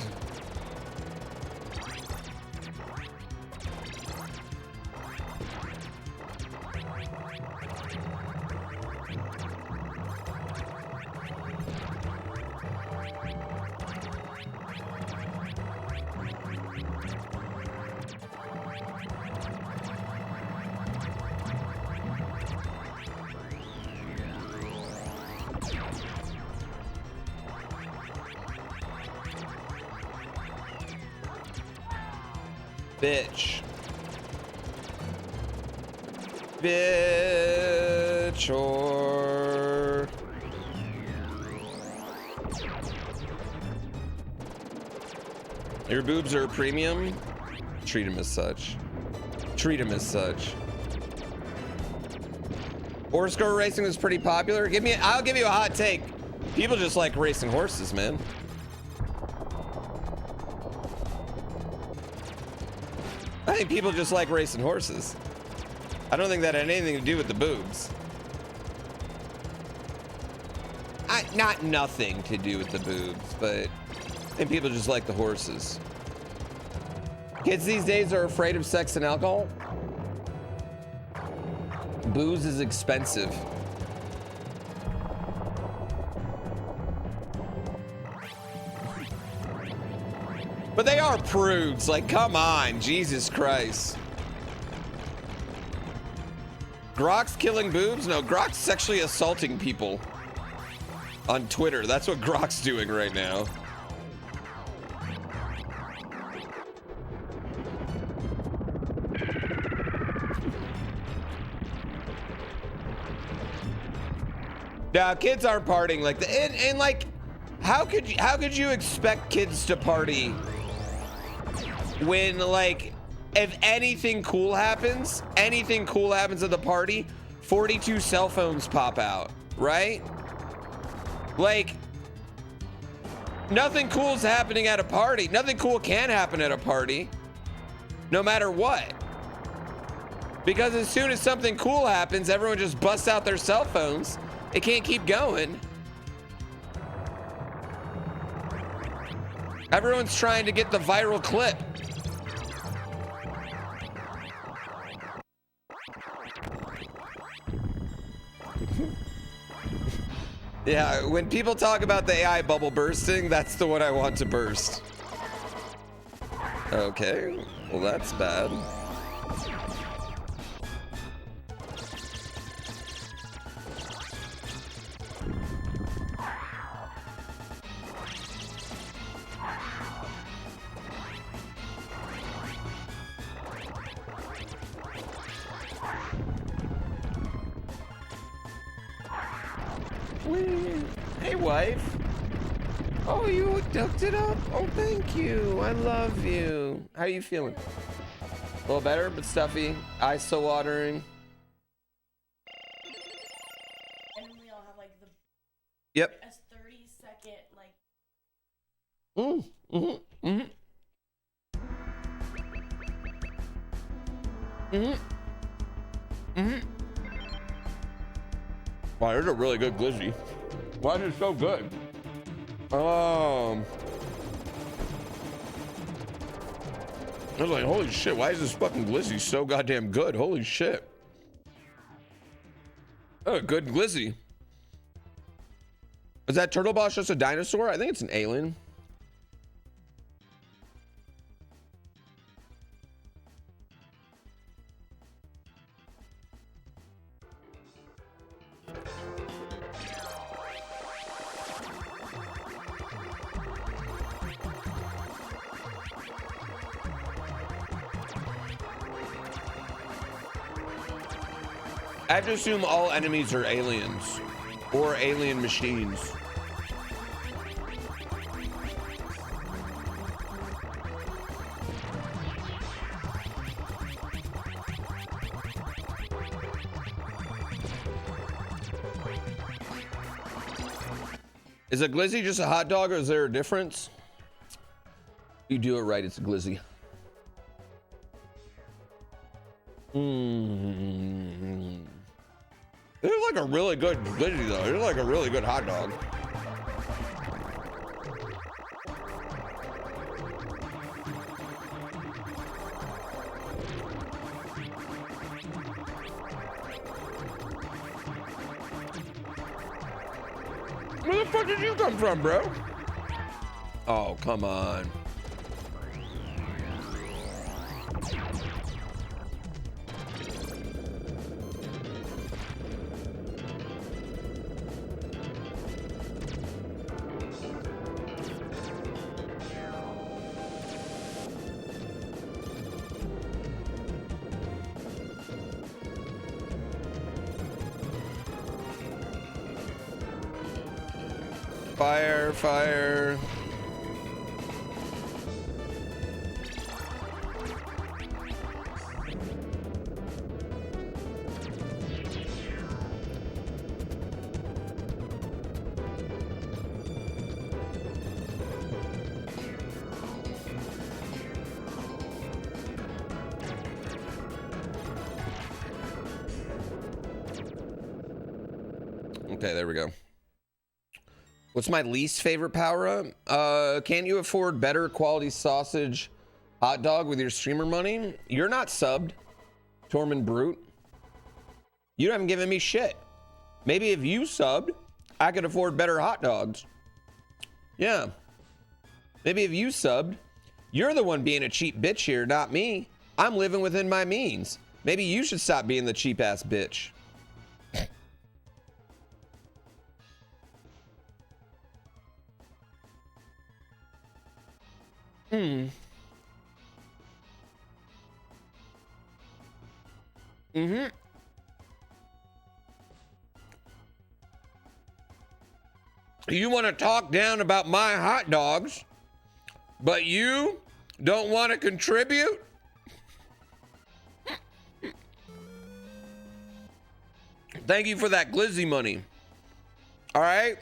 Bitch. Bitch or... Your boobs are a premium? Treat them as such. Treat them as such. Horse go racing was pretty popular. I'll give you a hot take. People just like racing horses, man. I think people just like racing horses. I don't think that had anything to do with the boobs. Not nothing to do with the boobs, but I think people just like the horses. Kids these days are afraid of sex and alcohol. Booze is expensive. But they are prudes. Like, come on, Jesus Christ. Grok's killing boobs? No, Grok's sexually assaulting people on Twitter. That's what Grok's doing right now. Now, kids aren't partying like that. And like, how could you expect kids to party when, like, if anything cool happens at the party, 42 cell phones pop out, right? Like, nothing cool is happening at a party. Nothing cool can happen at a party, no matter what. Because as soon as something cool happens, everyone just busts out their cell phones. It can't keep going. Everyone's trying to get the viral clip. Yeah, when people talk about the AI bubble bursting, that's the one I want to burst. Okay, well that's bad. Hey, wife. Oh, you hooked it up? Oh, thank you. I love you. How are you feeling? A little better, but stuffy. Eyes still watering. And we all have like the... Yep. A 30-second, like... Wow, there's a really good glizzy. Why is it so good? I was like, holy shit, why is this fucking glizzy so goddamn good? Holy shit. Oh, good glizzy. Is that turtle boss just a dinosaur? I think it's an alien. I have to assume all enemies are aliens or alien machines. Is a glizzy just a hot dog, or is there a difference? You do it right, it's a glizzy. It's like a really good glizzy though. It's like a really good hot dog. Where the fuck did you come from, bro? Oh, come on. Fire, fire. Okay, there we go. What's my least favorite power-up? Can't you afford better quality sausage hot dog with your streamer money? You're not subbed, Tormund Brute. You haven't given me shit. Maybe if you subbed, I could afford better hot dogs. Yeah. Maybe if you subbed, you're the one being a cheap bitch here, not me. I'm living within my means. Maybe you should stop being the cheap-ass bitch. You want to talk down about my hot dogs, but you don't want to contribute? Thank you for that glizzy money. All right.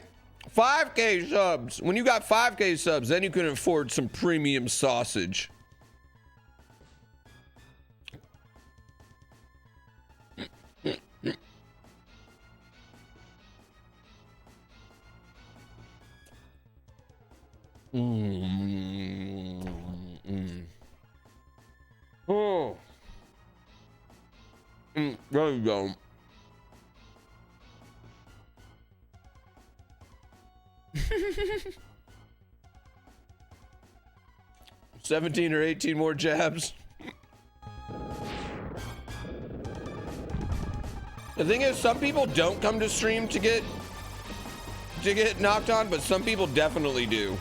5K subs. When you got 5K subs, then you can afford some premium sausage. Oh. There you go. $17 or $18 more jabs. The thing is, some people don't come to stream to get knocked on, but some people definitely do.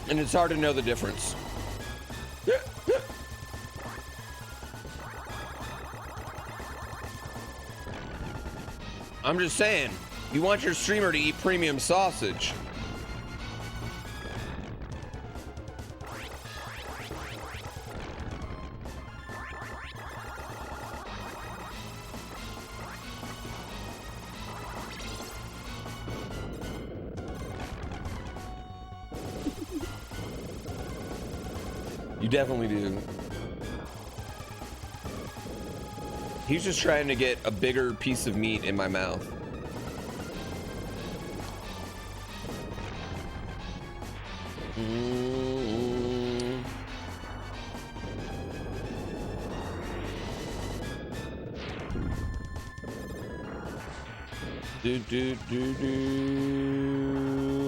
And it's hard to know the difference. I'm just saying, you want your streamer to eat premium sausage. You definitely do. He's just trying to get a bigger piece of meat in my mouth.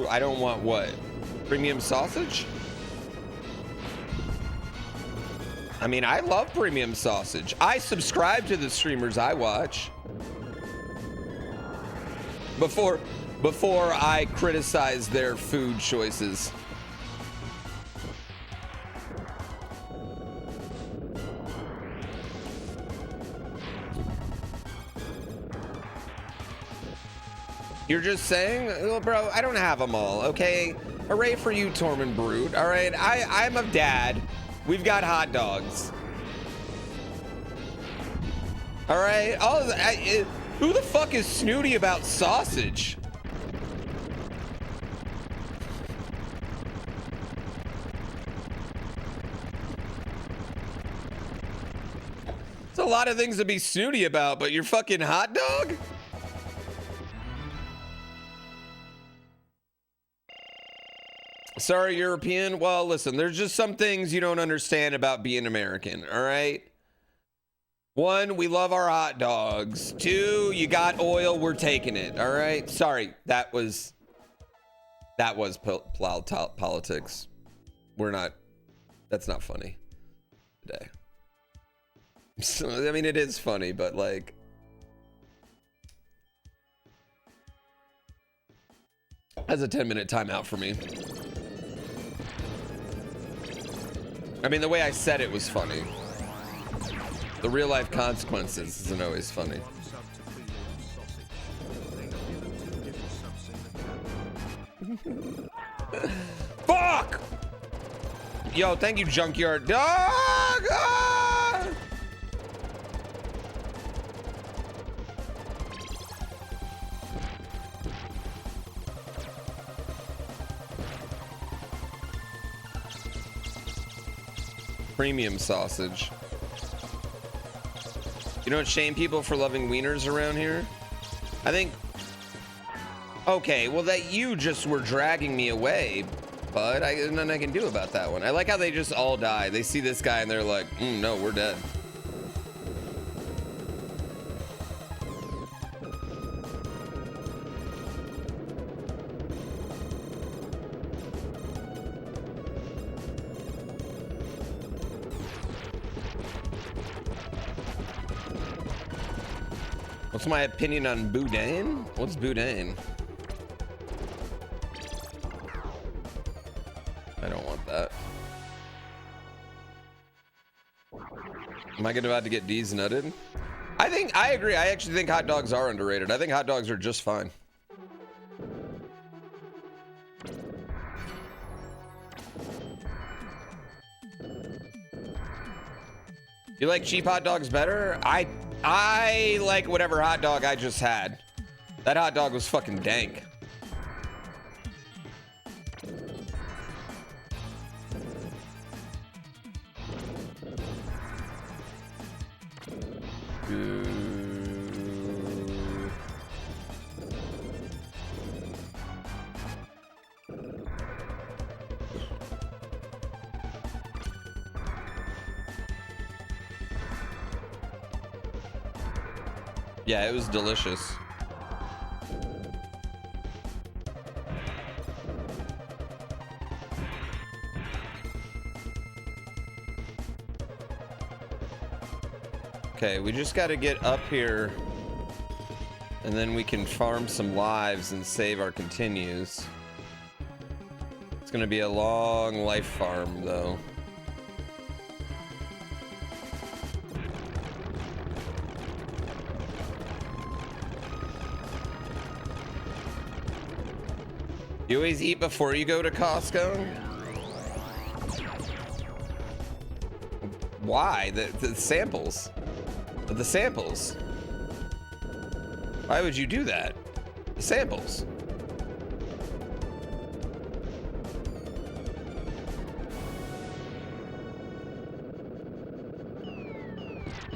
I don't want what? Premium sausage? I mean, I love premium sausage. I subscribe to the streamers I watch. Before I criticize their food choices. You're just saying? Well, bro, I don't have them all, okay? Hooray for you, Tormund Brood, all right? I'm a dad. We've got hot dogs. All right? Who the fuck is snooty about sausage? It's a lot of things to be snooty about, but your fucking hot dog? Sorry, European. Well, listen, there's just some things you don't understand about being American, all right? One, we love our hot dogs. Two, you got oil, we're taking it, all right? Sorry, that was politics. That's not funny today. So, I mean, it is funny, but like, that's a 10-minute timeout for me. I mean, the way I said it was funny. The real life consequences isn't always funny. Fuck! Yo, thank you, Junkyard Dog! Ah! Premium sausage. You don't shame people for loving wieners around here? I think... Okay, well that you just were dragging me away, bud. Nothing I can do about that one. I like how they just all die. They see this guy and they're like, no, we're dead. What's my opinion on boudin? What's boudin? I don't want that. Am I about to get D's nutted? I agree. I actually think hot dogs are underrated. I think hot dogs are just fine. You like cheap hot dogs better? I like whatever hot dog I just had. That hot dog was fucking dank. Yeah, it was delicious. Okay, we just got to get up here and then we can farm some lives and save our continues. It's gonna be a long life farm though. You always eat before you go to Costco? Why? The samples. The samples. Why would you do that? The samples.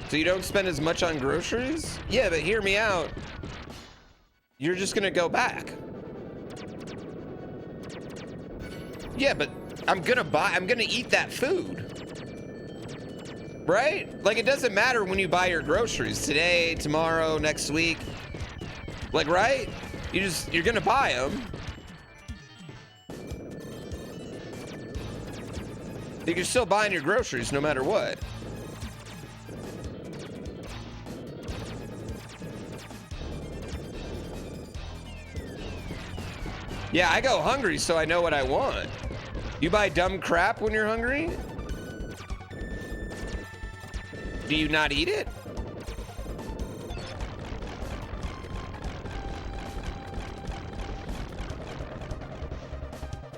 So you don't spend as much on groceries? Yeah, but hear me out. You're just gonna go back. Yeah, but I'm gonna eat that food. Right? Like, it doesn't matter when you buy your groceries. Today, tomorrow, next week. Like, right? You're gonna buy them. You're still buying your groceries no matter what. Yeah, I go hungry so I know what I want. You buy dumb crap when you're hungry? Do you not eat it?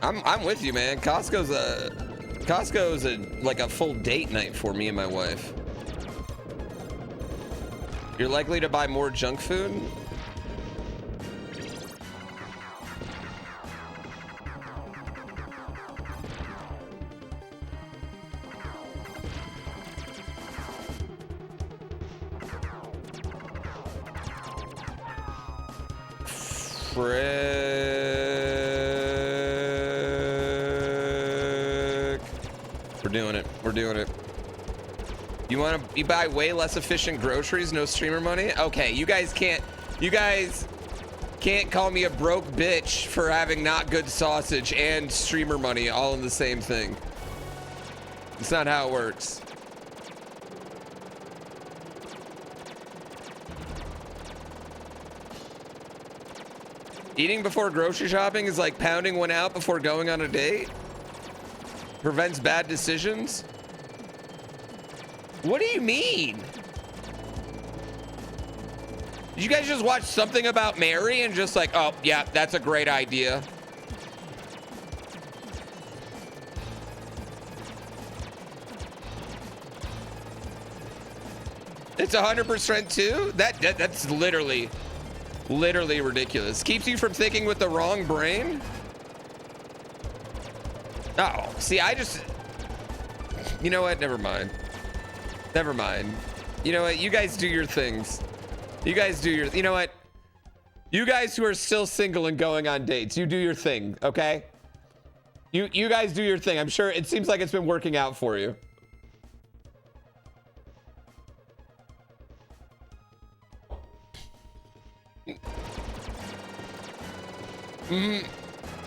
I'm with you, man. Costco's like a full date night for me and my wife. You're likely to buy more junk food? We're doing it. You buy way less efficient groceries, no streamer money? Okay, you guys can't call me a broke bitch for having not good sausage and streamer money all in the same thing. It's not how it works. Eating before grocery shopping is like pounding one out before going on a date. Prevents bad decisions. What do you mean? Did you guys just watch Something About Mary and just like, oh yeah, that's a great idea? It's 100% too? That's literally ridiculous. Keeps you from thinking with the wrong brain? Oh, see, you know what? Never mind. You know what? You guys do your things. You know what? You guys who are still single and going on dates, you do your thing, okay? You guys do your thing. I'm sure it seems like it's been working out for you.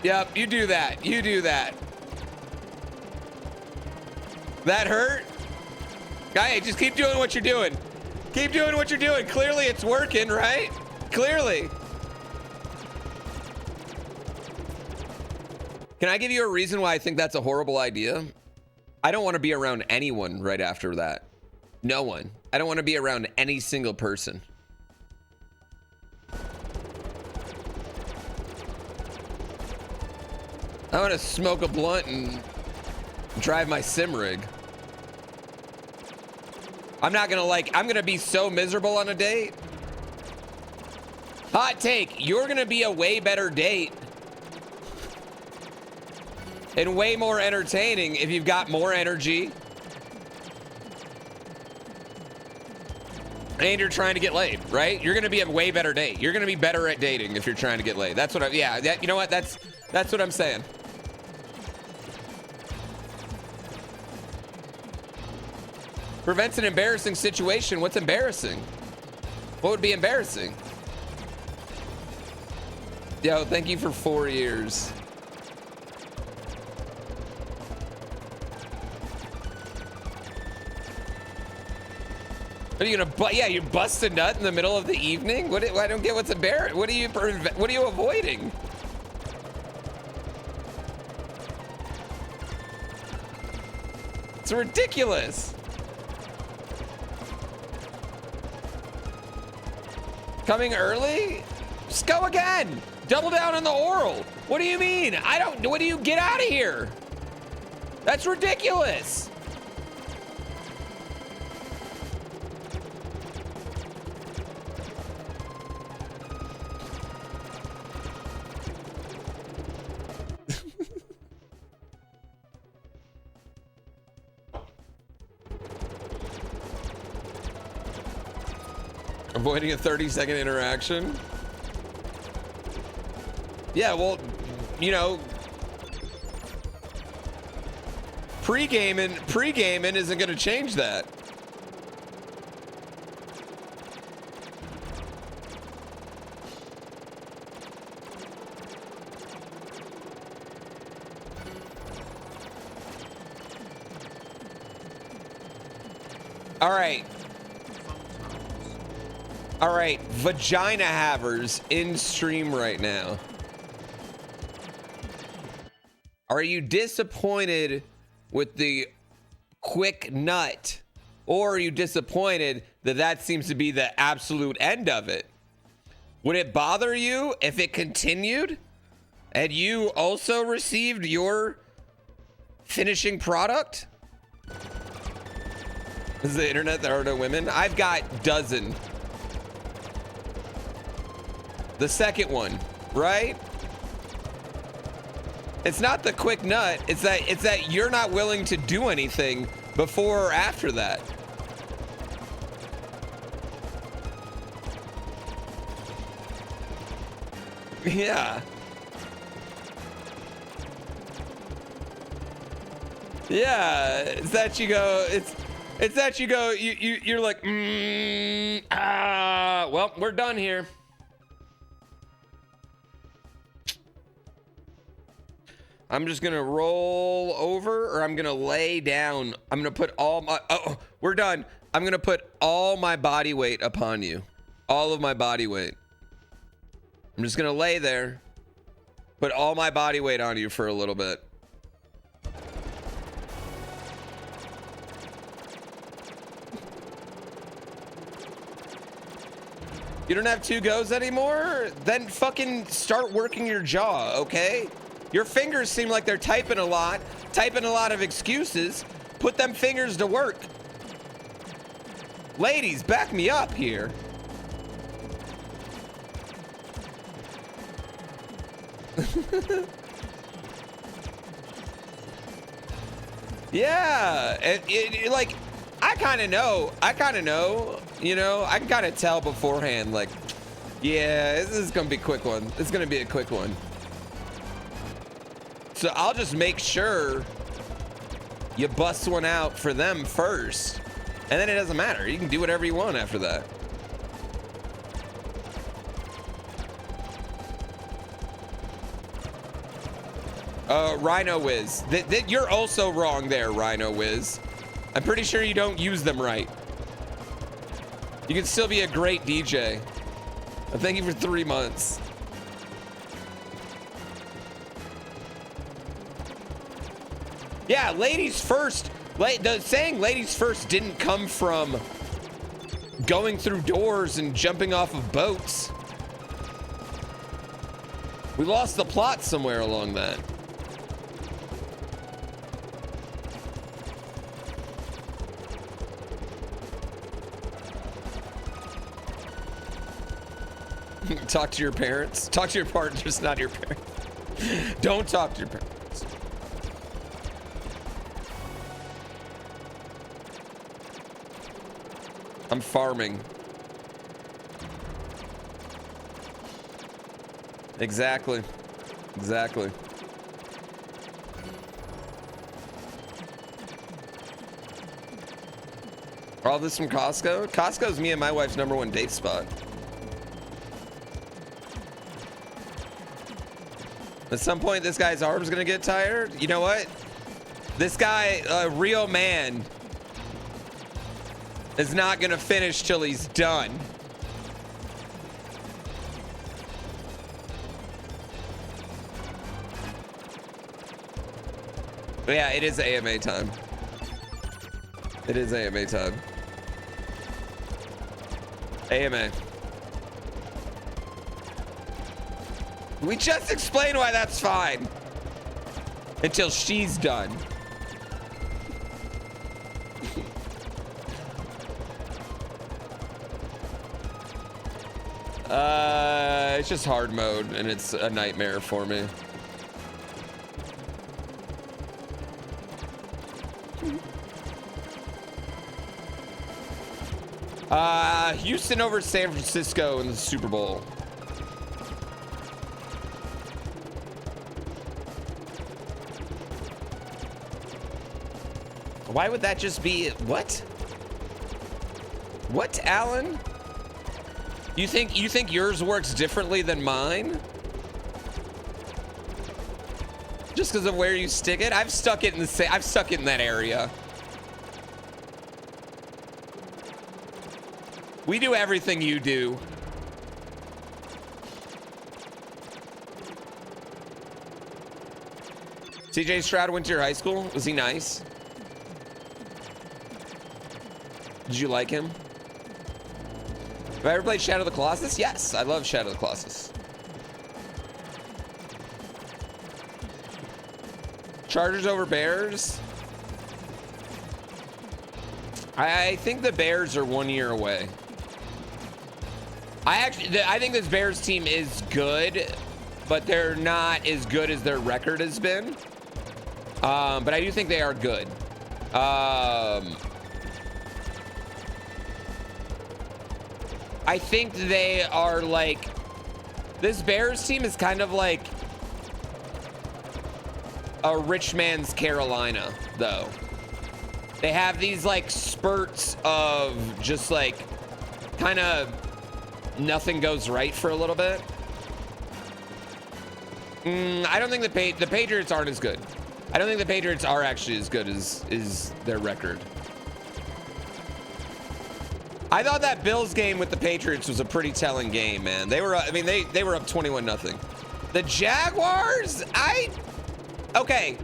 Yep, you do that. That hurt? Guy, just keep doing what you're doing. Clearly it's working, right? Clearly. Can I give you a reason why I think that's a horrible idea? I don't want to be around anyone right after that. No one. I don't want to be around any single person. I want to smoke a blunt and drive my sim rig. I'm not gonna I'm gonna be so miserable on a date. Hot take, you're gonna be a way better date and way more entertaining if you've got more energy and you're trying to get laid, right? You're gonna be a way better date. You're gonna be better at dating if you're trying to get laid. That's what you know what? That's what I'm saying. Prevents an embarrassing situation. What's embarrassing? What would be embarrassing? Yo, thank you for 4 years. What are you gonna yeah, you bust a nut in the middle of the evening? I don't get what's embarrassing. What are you avoiding? It's ridiculous. Coming early? Just go again. Double down on the oral. What do you mean? What do you get out of here? That's ridiculous. Avoiding a 30-second interaction? Yeah, well, you know, pre-gaming isn't going to change that. All right, vagina havers in stream right now. Are you disappointed with the quick nut? Or are you disappointed that that seems to be the absolute end of it? Would it bother you if it continued and you also received your finishing product? Is the internet there are no women? I've got dozen. The second one, right? It's not the quick nut. It's that you're not willing to do anything before or after that. Yeah. Yeah, it's that you go, it's that you go, you're like, well, we're done here. I'm just gonna roll over, or I'm gonna lay down. I'm gonna put all my, oh, we're done. I'm gonna put all my body weight upon you. All of my body weight. I'm just gonna lay there, put all my body weight on you for a little bit. You don't have 2 goes anymore? Then fucking start working your jaw, okay? Your fingers seem like they're typing a lot of excuses. Put them fingers to work. Ladies, back me up here. Yeah, it like, I kind of know, you know, I can kind of tell beforehand, like, yeah, this is gonna be a quick one. It's gonna be a quick one. So I'll just make sure you bust one out for them first, and then it doesn't matter. You can do whatever you want after that. Rhino Wiz. You're also wrong there, Rhino Wiz. I'm pretty sure you don't use them right. You can still be a great DJ. Thank you for 3 months. Yeah, ladies first. The saying ladies first didn't come from going through doors and jumping off of boats. We lost the plot somewhere along that. Talk to your parents. Talk to your partners, not your parents. Don't talk to your parents. I'm farming. Exactly. Exactly. All this from Costco? Costco's me and my wife's #1 date spot. At some point, this guy's arm's gonna get tired. You know what? This guy, a real man, is not gonna finish till he's done. But yeah, it is AMA time. It is AMA time. AMA. We just explained why that's fine. Until she's done. It's just hard mode, and it's a nightmare for me. Houston over San Francisco in the Super Bowl. Why would that just be what? What, Alan? You think yours works differently than mine? Just because of where you stick it? I've stuck it in that area. We do everything you do. CJ Stroud went to your high school? Was he nice? Did you like him? Have I ever played Shadow of the Colossus? Yes, I love Shadow of the Colossus. Chargers over Bears? I think the Bears are 1 year away. I think this Bears team is good, but they're not as good as their record has been. But I do think they are good. I think they are like, this Bears team is kind of like a rich man's Carolina, though. They have these like spurts of just like kind of nothing goes right for a little bit. I don't think the Patriots aren't as good. I don't think the Patriots are actually as good as their record. I thought that Bills game with the Patriots was a pretty telling game, man. They were, I mean, they were up 21-0. The Jaguars, okay.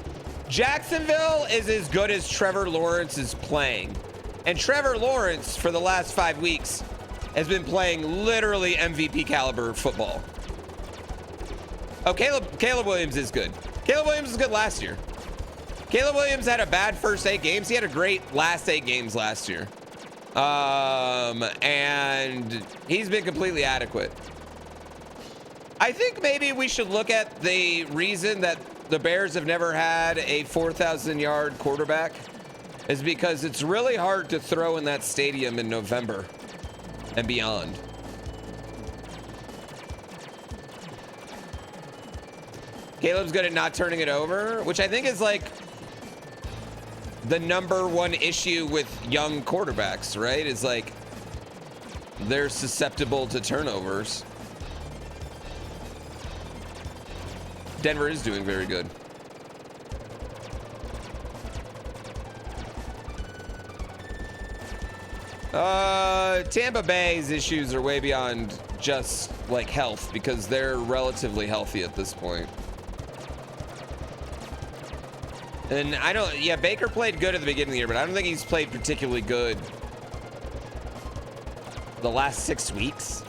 Jacksonville is as good as Trevor Lawrence is playing. And Trevor Lawrence, for the last 5 weeks, has been playing literally MVP caliber football. Oh, Caleb Williams is good. Caleb Williams was good last year. Caleb Williams had a bad first 8 games. He had a great last 8 games last year. And he's been completely adequate. I think maybe we should look at the reason that the Bears have never had a 4,000-yard quarterback is because it's really hard to throw in that stadium in November and beyond. Caleb's good at not turning it over, which I think is like the #1 issue with young quarterbacks, right? Is like they're susceptible to turnovers. Denver is doing very good. Tampa Bay's issues are way beyond just like health because they're relatively healthy at this point. And I don't, yeah, Baker played good at the beginning of the year, but I don't think he's played particularly good the last 6 weeks.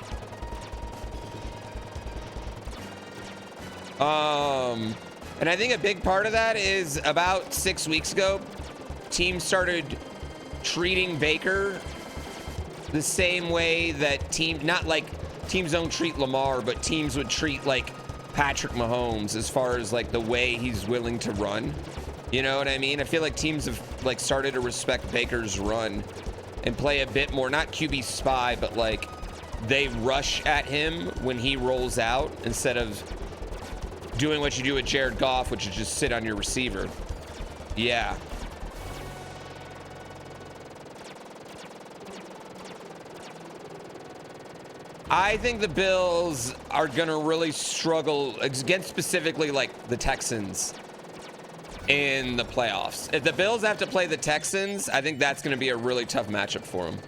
And I think a big part of that is about 6 weeks ago, teams started treating Baker the same way that not like teams don't treat Lamar, but teams would treat like Patrick Mahomes as far as like the way he's willing to run. You know what I mean? I feel like teams have like started to respect Baker's run and play a bit more, not QB spy, but like they rush at him when he rolls out instead of doing what you do with Jared Goff, which is just sit on your receiver. Yeah. I think the Bills are gonna really struggle against specifically like the Texans in the playoffs. If the Bills have to play the Texans, I think that's gonna be a really tough matchup for them.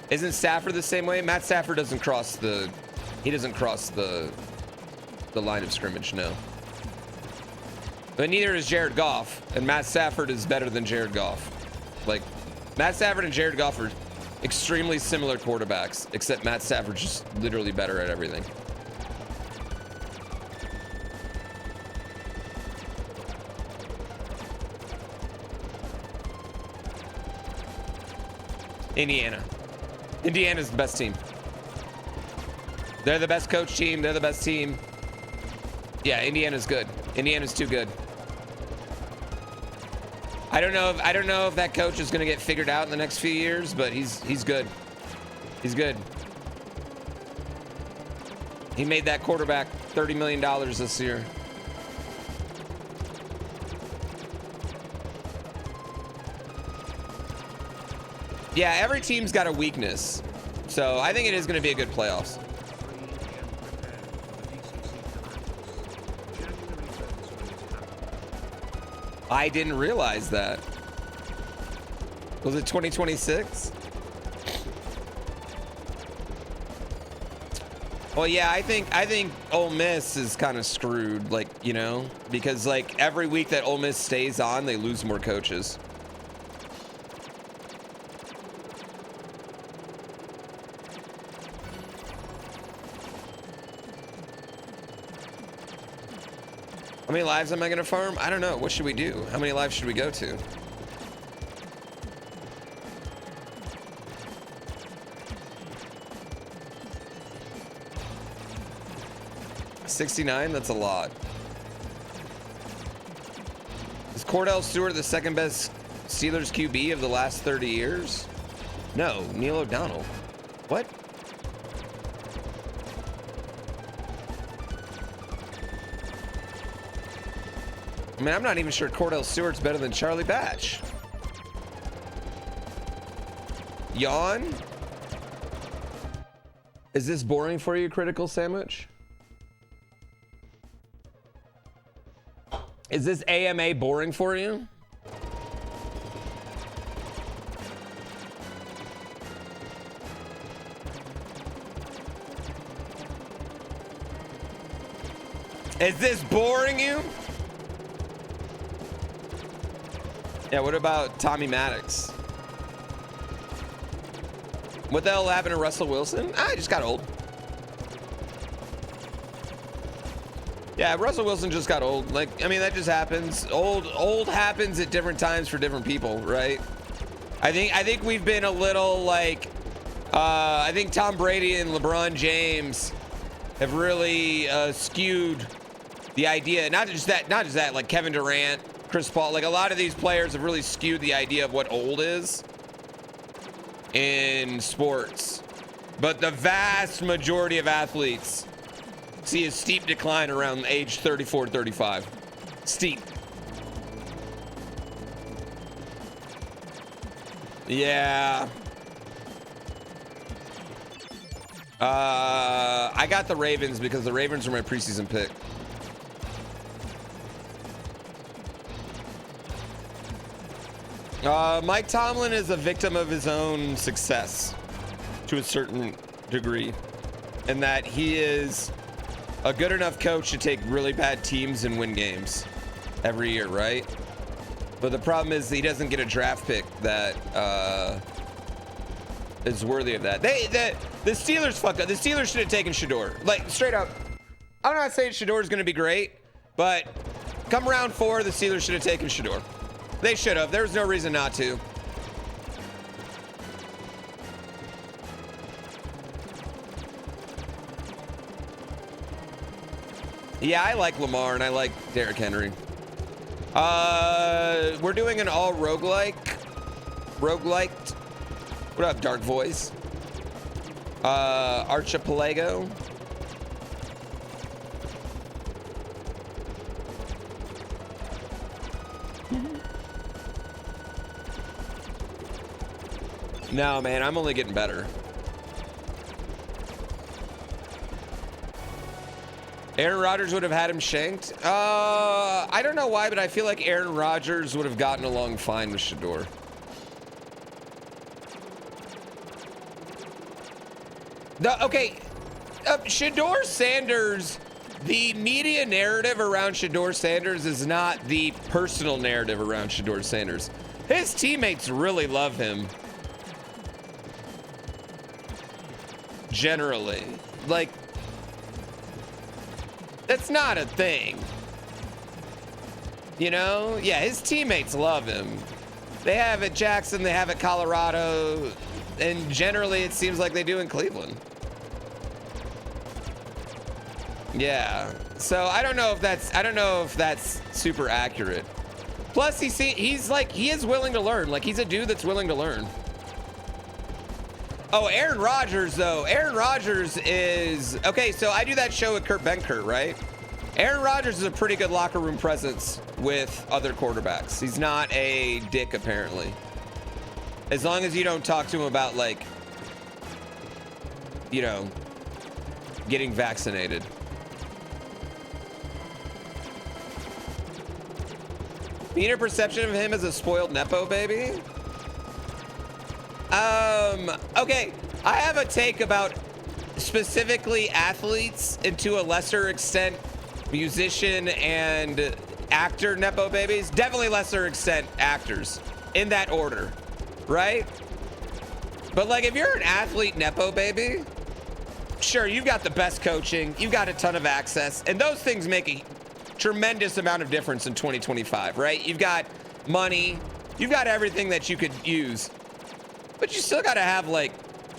Isn't Stafford the same way? Matt Stafford doesn't cross the line of scrimmage, no. But neither is Jared Goff, and Matt Stafford is better than Jared Goff. Like, Matt Stafford and Jared Goff are extremely similar quarterbacks, except Matt Stafford's just literally better at everything. Indiana's the best team. They're the best coach team. They're the best team. Yeah, Indiana's good. Indiana's too good. I don't know if that coach is going to get figured out in the next few years, but he's good. He's good. He made that quarterback $30 million this year. Yeah, every team's got a weakness. So I think it is going to be a good playoffs. I didn't realize that. Was it 2026? Well, yeah, I think Ole Miss is kind of screwed, like, you know, because like every week that Ole Miss stays on, they lose more coaches. How many lives am I gonna farm? I don't know. What should we do? How many lives should we go to? $69? That's a lot. Is Cordell Stewart the second best Steelers QB of the last 30 years? No, Neil O'Donnell. What? I mean, I'm not even sure Cordell Stewart's better than Charlie Batch. Yawn? Is this boring for you, Critical Sandwich? Is this AMA boring for you? Is this boring you? Yeah, what about Tommy Maddox? What the hell happened to Russell Wilson? Ah, he just got old. Yeah, Russell Wilson just got old. Like, I mean, that just happens. Old happens at different times for different people, right? I think we've been a little like, I think Tom Brady and LeBron James have really skewed the idea. Not just that, like Kevin Durant, Chris Paul, like a lot of these players have really skewed the idea of what old is in sports. But the vast majority of athletes see a steep decline around age 34 to 35. Steep. Yeah. I got the Ravens because the Ravens are my preseason pick. Mike Tomlin is a victim of his own success to a certain degree, in that he is a good enough coach to take really bad teams and win games every year, right? But the problem is he doesn't get a draft pick that is worthy of that. The Steelers fucked up. The Steelers should have taken Shador. Like, straight up. I'm not saying Shador is going to be great, but come round 4, the Steelers should have taken Shador. They should have. There's no reason not to. Yeah, I like Lamar and I like Derrick Henry. We're doing an all roguelike. Rogueliked. What up, Dark Voice? Archipelago. No, man, I'm only getting better. Aaron Rodgers would have had him shanked. I don't know why, but I feel like Aaron Rodgers would have gotten along fine with Shador. Okay, Shador Sanders, the media narrative around Shador Sanders is not the personal narrative around Shador Sanders. His teammates really love him. Generally. Like, that's not a thing. You know? Yeah, his teammates love him. They have at Jackson, they have at Colorado, and generally it seems like they do in Cleveland. Yeah. So I don't know if that's super accurate. Plus he's like, he is willing to learn. Like, he's a dude that's willing to learn. Oh, Aaron Rodgers, though. Aaron Rodgers is... Okay, so I do that show with Kurt Benkert, right? Aaron Rodgers is a pretty good locker room presence with other quarterbacks. He's not a dick, apparently. As long as you don't talk to him about, like, you know, getting vaccinated. The inner perception of him as a spoiled Nepo baby? Okay, I have a take about specifically athletes and to a lesser extent musician and actor Nepo babies. Definitely lesser extent actors in that order, right? But like, if you're an athlete Nepo baby, sure, you've got the best coaching, you've got a ton of access, and those things make a tremendous amount of difference in 2025, right? You've got money, you've got everything that you could use. But you still got to have, like,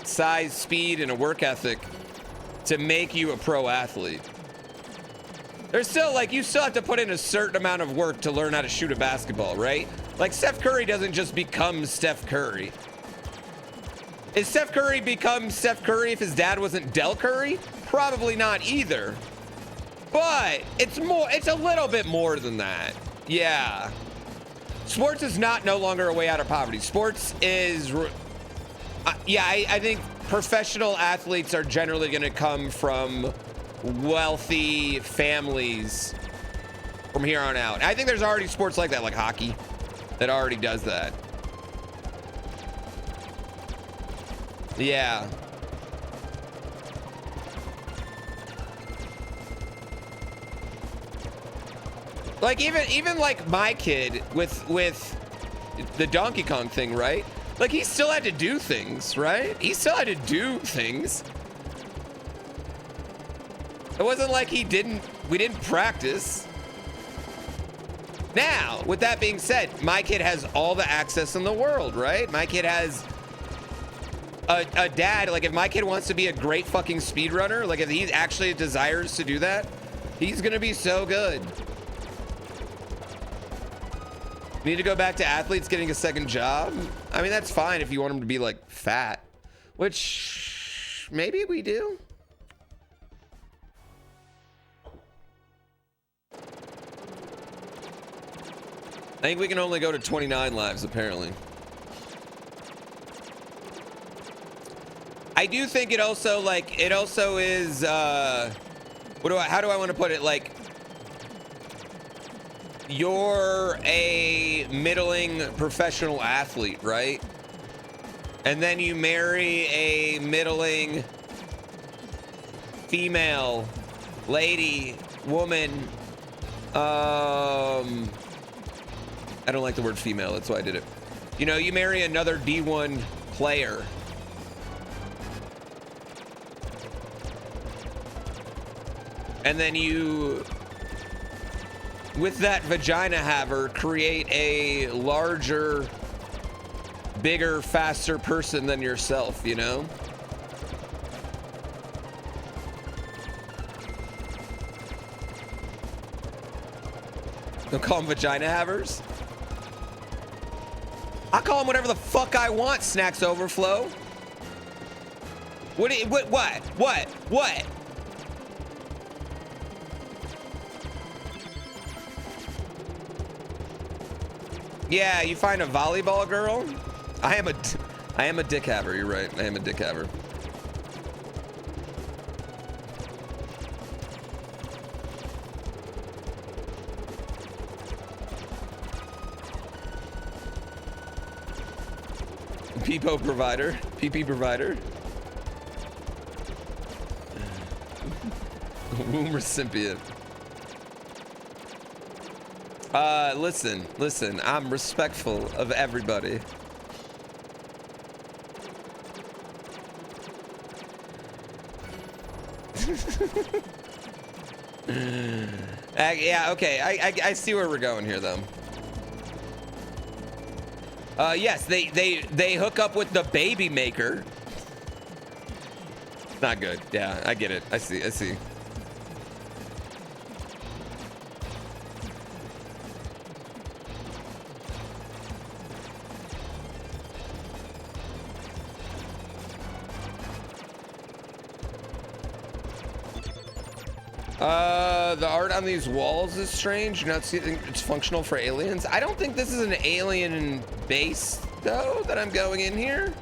size, speed, and a work ethic to make you a pro athlete. There's still, like, you still have to put in a certain amount of work to learn how to shoot a basketball, right? Like, Steph Curry doesn't just become Steph Curry. Is Steph Curry become Steph Curry if his dad wasn't Del Curry? Probably not either. But it's a little bit more than that. Yeah. Sports is not no longer a way out of poverty. Sports is... yeah, I think professional athletes are generally going to come from wealthy families from here on out. I think there's already sports like that, like hockey, that already does that. Yeah. Like even like my kid with the Donkey Kong thing, right? Like, he still had to do things, right? He still had to do things. It wasn't like we didn't practice. Now, with that being said, my kid has all the access in the world, right? My kid has a dad. Like, if my kid wants to be a great fucking speedrunner, like if he actually desires to do that, he's gonna be so good. Need to go back to athletes getting a second job? I mean, that's fine if you want them to be, like, fat. Which, maybe we do. I think we can only go to 29 lives, apparently. I do think it also, like, it also is, how do I want to put it? Like, you're a middling professional athlete, right? And then you marry a middling female, lady, woman. I don't like the word female, that's why I did it. You know, you marry another D1 player. And then you with that vagina haver, create a larger, bigger, faster person than yourself, you know? Don't call them vagina havers. I call them whatever the fuck I want, Snacks Overflow. What? Yeah, you find a volleyball girl? I am a dick haver, you're right. I am a dick haver. Peepo provider, PP provider. Womb recipient. Listen, I'm respectful of everybody. Yeah, okay, I see where we're going here, though. Yes, they hook up with the baby maker. Not good. Yeah, I get it. I see. The art on these walls is strange. You're not seeing it's functional for aliens. I don't think this is an alien base, though, that I'm going in here.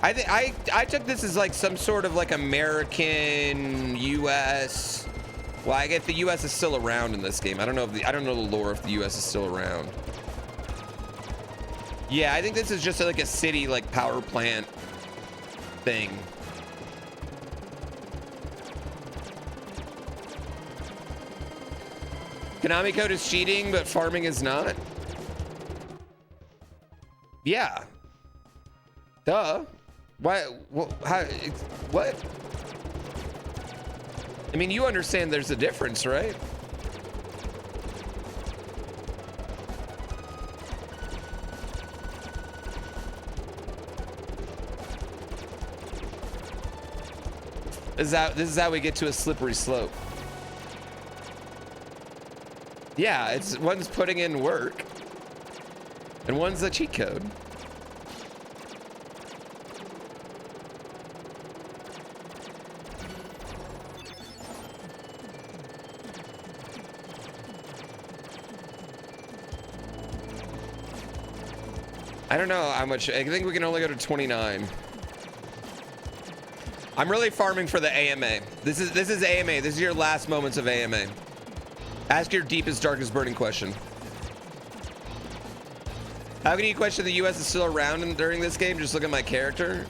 I took this as like some sort of like American U.S. Well, I guess the U.S. is still around in this game. I don't know the lore if the U.S. is still around. Yeah, I think this is just like a city like power plant thing. Konami code is cheating, but farming is not. Yeah. Duh. Why? How? What? I mean, you understand there's a difference, right? This is how we get to a slippery slope. Yeah, it's one's putting in work and one's a cheat code. I don't know how much. I think we can only go to 29. I'm really farming for the AMA. This is AMA. This is your last moments of AMA. Ask your deepest, darkest, burning question. How can you question the U.S. is still around during this game? Just look at my character.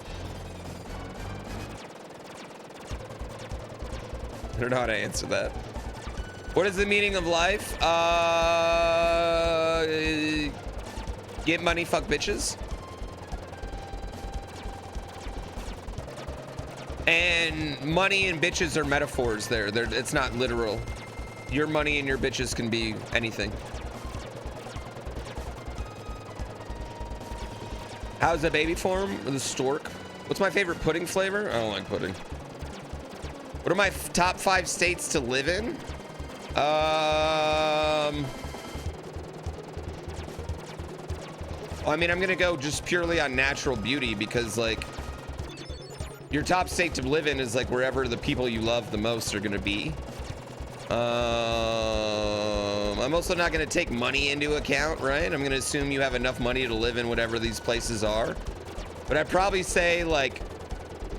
I don't know how to answer that. What is the meaning of life? Get money, fuck bitches. And money and bitches are metaphors there. It's not literal. Your money and your bitches can be anything. How's the baby form? Or the stork? What's my favorite pudding flavor? I don't like pudding. What are my top 5 states to live in? I mean, I'm gonna go just purely on natural beauty because, like, your top state to live in is like wherever the people you love the most are gonna be. I'm also not going to take money into account, right? I'm going to assume you have enough money to live in whatever these places are. But I'd probably say like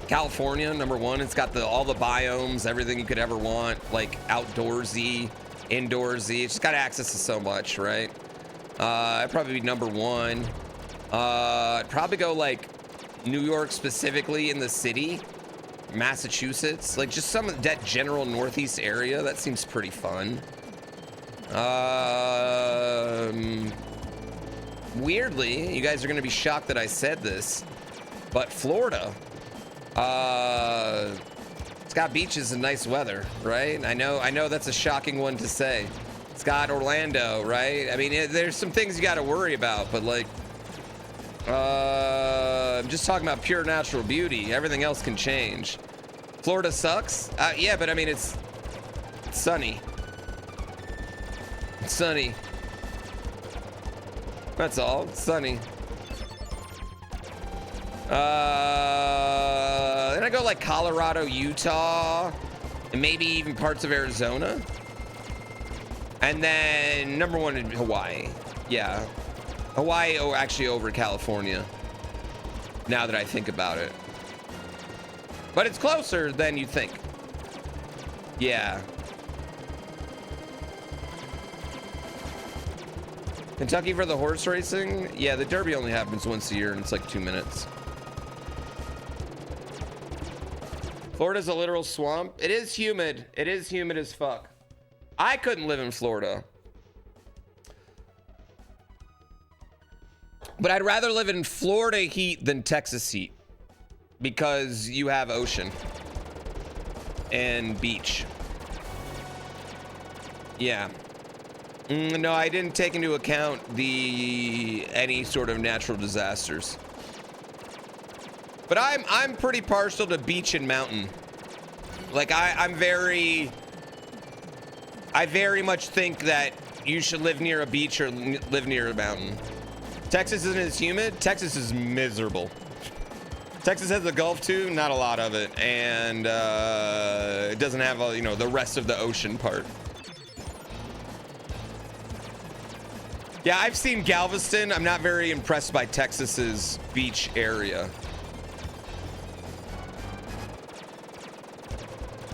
California, number one. It's got all the biomes, everything you could ever want, like outdoorsy, indoorsy. It's just got access to so much, right? I'd probably be number one. I'd probably go like New York specifically in the city. Massachusetts, like just some of that general northeast area. That seems pretty fun. Weirdly, you guys are gonna be shocked that I said this, but Florida, it's got beaches and nice weather, right? I know that's a shocking one to say. It's got Orlando, right? I mean, there's some things you got to worry about, but like, I'm just talking about pure natural beauty. Everything else can change. Florida sucks? Yeah, but I mean, it's sunny. It's sunny. That's all. It's sunny. Then I go like Colorado, Utah, and maybe even parts of Arizona. And then number one in Hawaii. Yeah. Hawaii actually over California. Now that I think about it. But it's closer than you think. Yeah. Kentucky for the horse racing? Yeah, the Derby only happens once a year and it's like 2 minutes. Florida's a literal swamp. It is humid. It is humid as fuck. I couldn't live in Florida. But I'd rather live in Florida heat than Texas heat. Because you have ocean. And beach. Yeah. No, I didn't take into account any sort of natural disasters. But I'm pretty partial to beach and mountain. Like I very much think that you should live near a beach or live near a mountain. Texas isn't as humid. Texas is miserable. Texas has the Gulf too, not a lot of it, and it doesn't have all, the rest of the ocean part. Yeah, I've seen Galveston. I'm not very impressed by Texas's beach area.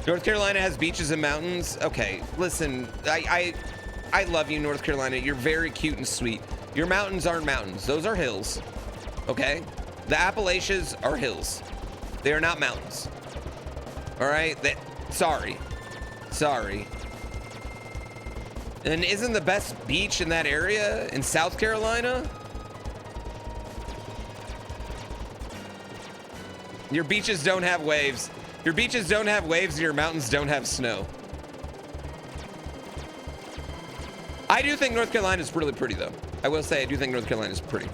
North Carolina has beaches and mountains. Okay, listen, I love you, North Carolina. You're very cute and sweet. Your mountains aren't mountains. Those are hills. Okay? The Appalachians are hills. They are not mountains. All right? Sorry. And isn't the best beach in that area in South Carolina? Your beaches don't have waves. Your beaches don't have waves and your mountains don't have snow. I do think North Carolina is really pretty, though. I will say I do think North Carolina is pretty.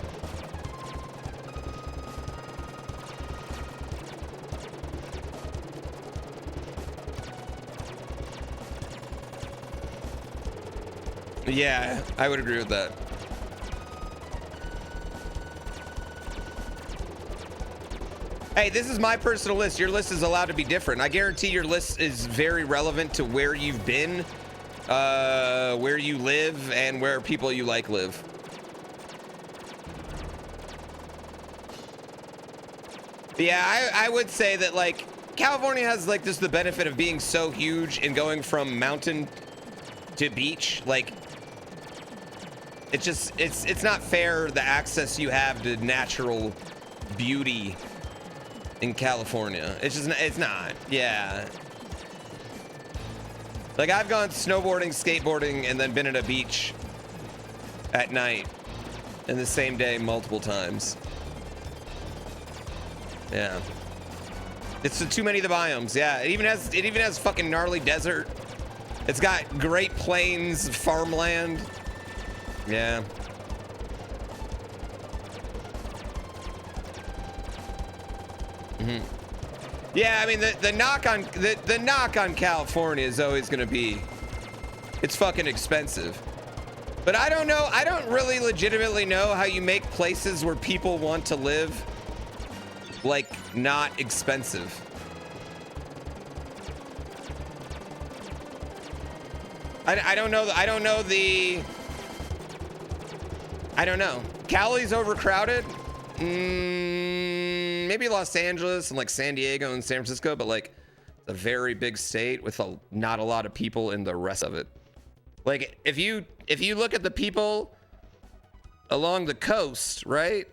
Yeah, I would agree with that. Hey, this is my personal list. Your list is allowed to be different. I guarantee your list is very relevant to where you've been, where you live, and where people you like live. Yeah, I would say that, like, California has, like, just the benefit of being so huge and going from mountain to beach. Like, it's not fair, the access you have to natural beauty in California. It's not. Yeah. Like, I've gone snowboarding, skateboarding, and then been at a beach at night in the same day multiple times. Yeah. It's too many of the biomes. Yeah, it even has fucking gnarly desert. It's got Great Plains farmland. Yeah. Yeah, I mean the knock on California is always gonna be it's fucking expensive. But I don't know, I don't really legitimately know how you make places where people want to live like not expensive. I don't know. Cali's overcrowded. Maybe Los Angeles and like San Diego and San Francisco, but like it's a very big state with not a lot of people in the rest of it. Like if you look at the people along the coast, right?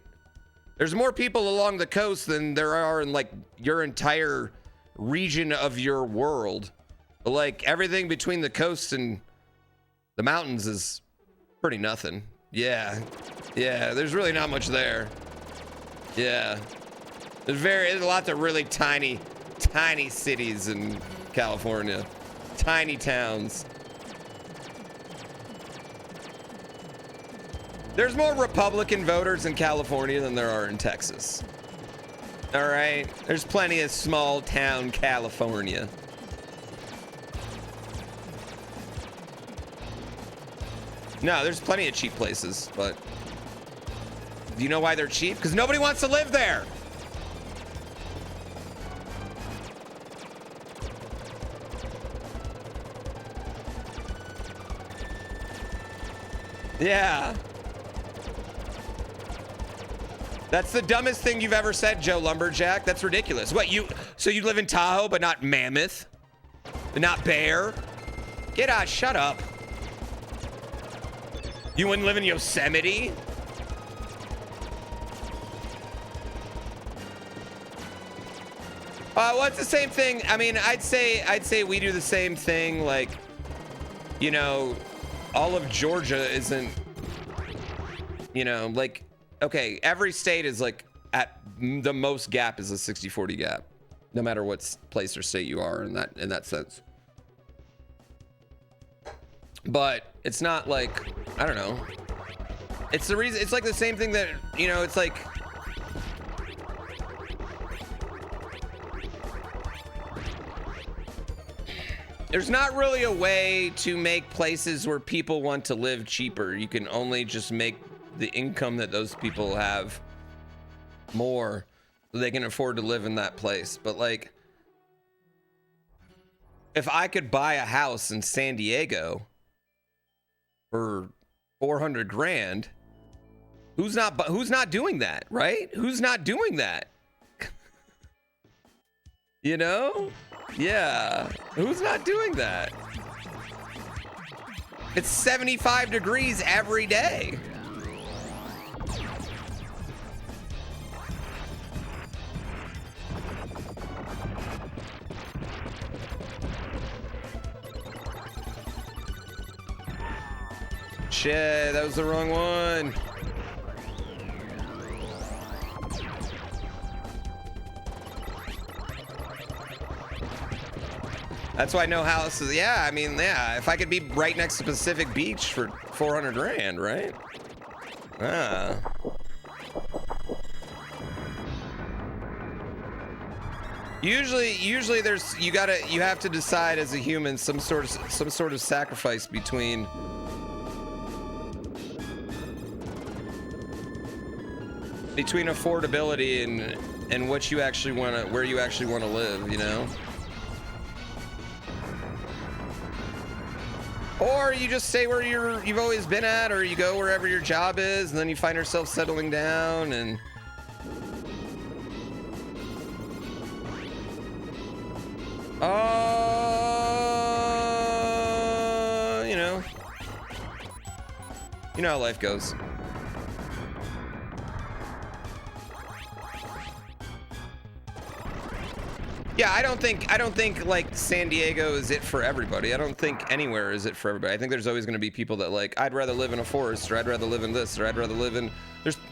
There's more people along the coast than there are in like your entire region of your world. But like everything between the coast and the mountains is pretty nothing. Yeah. Yeah, there's really not much there. Yeah. There's a lot of really tiny cities in California. Tiny towns. There's more Republican voters in California than there are in Texas. All right? There's plenty of small town California. No, there's plenty of cheap places, but do you know why they're cheap? Because nobody wants to live there. Yeah. That's the dumbest thing you've ever said, Joe Lumberjack. That's ridiculous. What, so you live in Tahoe, but not Mammoth? But not Bear? Get out, shut up. You wouldn't live in Yosemite? Well, it's the same thing. I mean, I'd say we do the same thing. Like, you know, all of Georgia isn't, you know, like, okay, every state is like at the most gap is a 60-40 gap, no matter what place or state you are in that sense. But it's not like, I don't know. It's the reason, it's like the same thing that, you know, it's like, there's not really a way to make places where people want to live cheaper. You can only just make the income that those people have more so they can afford to live in that place. But like, if I could buy a house in San Diego for 400 grand, who's not doing that, right? Who's not doing that? You know? Yeah, who's not doing that? It's 75 degrees every day. Shit, that was the wrong one. That's why no houses. Yeah, I mean, yeah, if I could be right next to Pacific Beach for 400 grand, right? Ah. Usually there's, you have to decide as a human some sort of sacrifice between affordability and what you actually want to, where you actually want to live, you know? Or you just stay where you've always been at, or you go wherever your job is, and then you find yourself settling down and you know how life goes. Yeah, I don't think like San Diego is it for everybody. I don't think anywhere is it for everybody. I think there's always going to be people that like, I'd rather live in a forest, or I'd rather live in this, or I'd rather live in,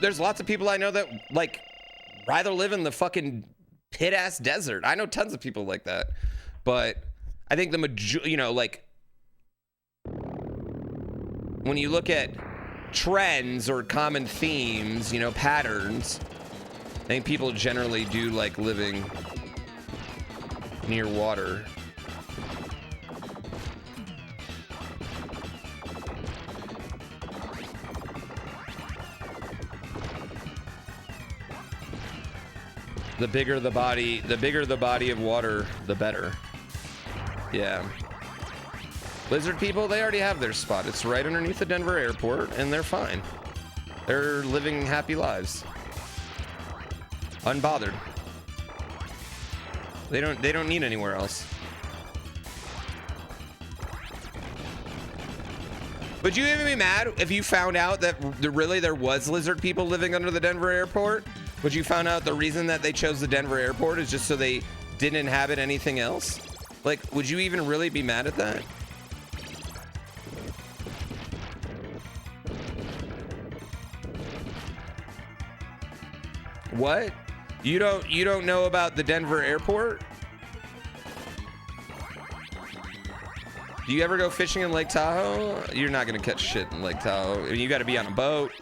there's lots of people I know that like rather live in the fucking pit ass desert. I know tons of people like that. But I think you know, like when you look at trends or common themes, you know, patterns, I think people generally do like living near water. The bigger the body of water, the better. Yeah. Lizard people, they already have their spot. It's right underneath the Denver airport, and they're fine. They're living happy lives. Unbothered. They don't need anywhere else. Would you even be mad if you found out that really there was lizard people living under the Denver airport? Would you find out the reason that they chose the Denver airport is just so they didn't inhabit anything else? Like, would you even really be mad at that? What? You don't know about the Denver airport? Do you ever go fishing in Lake Tahoe? You're not gonna catch shit in Lake Tahoe. I mean, you got to be on a boat.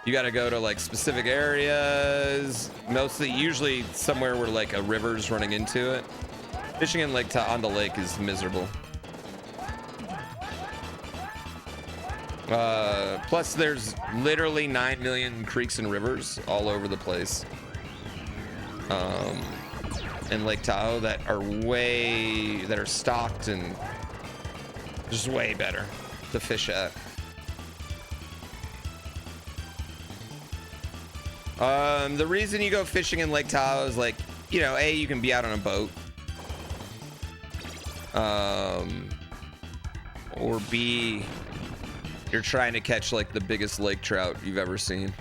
You got to go to like specific areas, mostly usually somewhere where like a river's running into it. Fishing in on the lake is miserable. Plus there's literally 9 million creeks and rivers all over the place. In Lake Tahoe that are stocked and just way better to fish at. The reason you go fishing in Lake Tahoe is like, you know, A, you can be out on a boat. Or B, you're trying to catch like the biggest lake trout you've ever seen.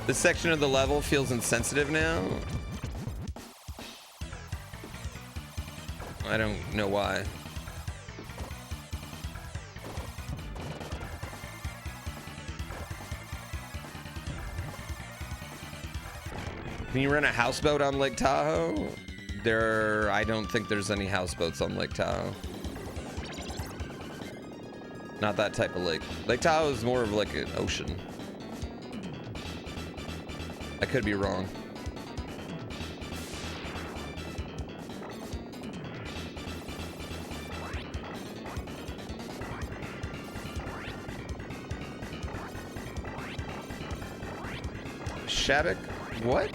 This section of the level feels insensitive now. I don't know why. Can you rent a houseboat on Lake Tahoe? I don't think there's any houseboats on Lake Tahoe. Not that type of lake. Lake Tahoe is more of like an ocean. I could be wrong. Shabak? What?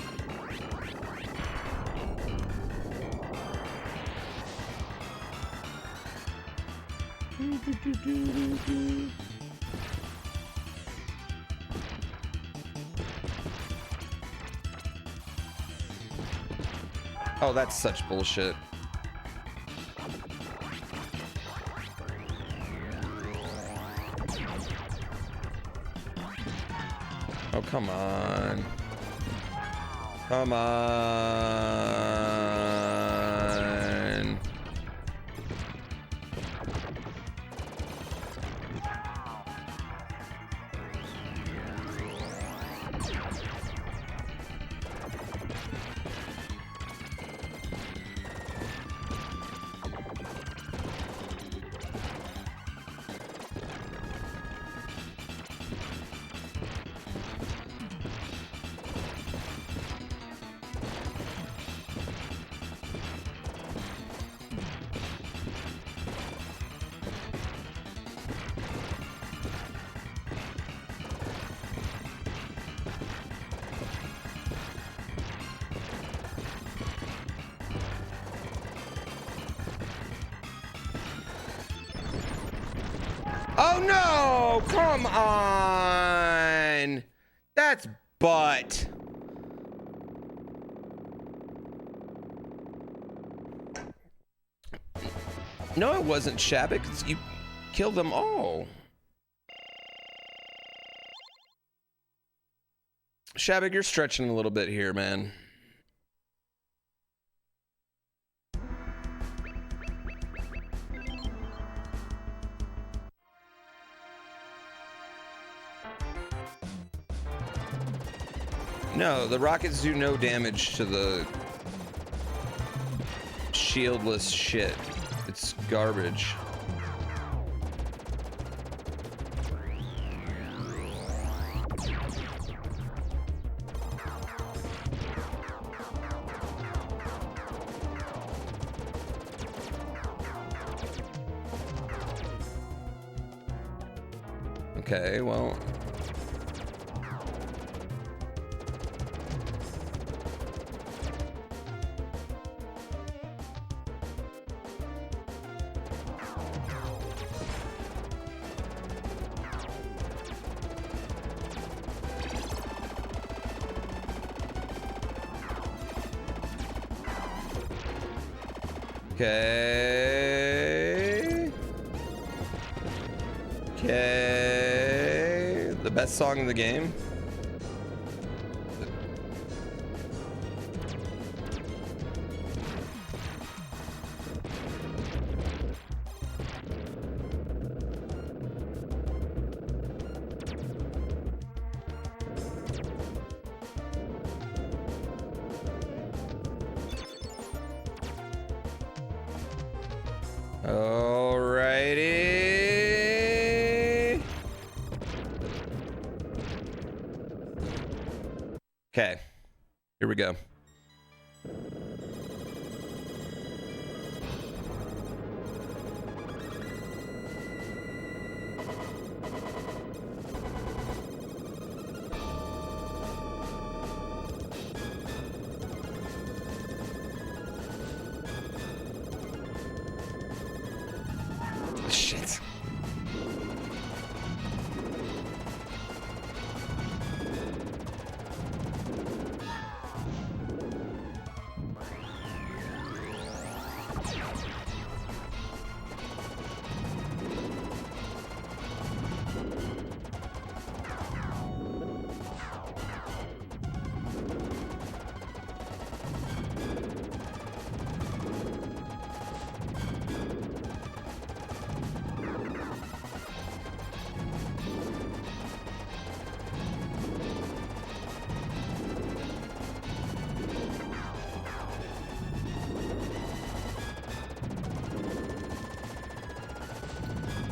Oh, that's such bullshit. Oh, come on. Come on. Oh no, come on. That's butt. No, it wasn't Shabak. You killed them all. Shabak, you're stretching a little bit here, man. No, the rockets do no damage to the shieldless shit. It's garbage. Okay, well. Okay. Okay. The best song in the game. Alrighty. Okay, here we go. Shit.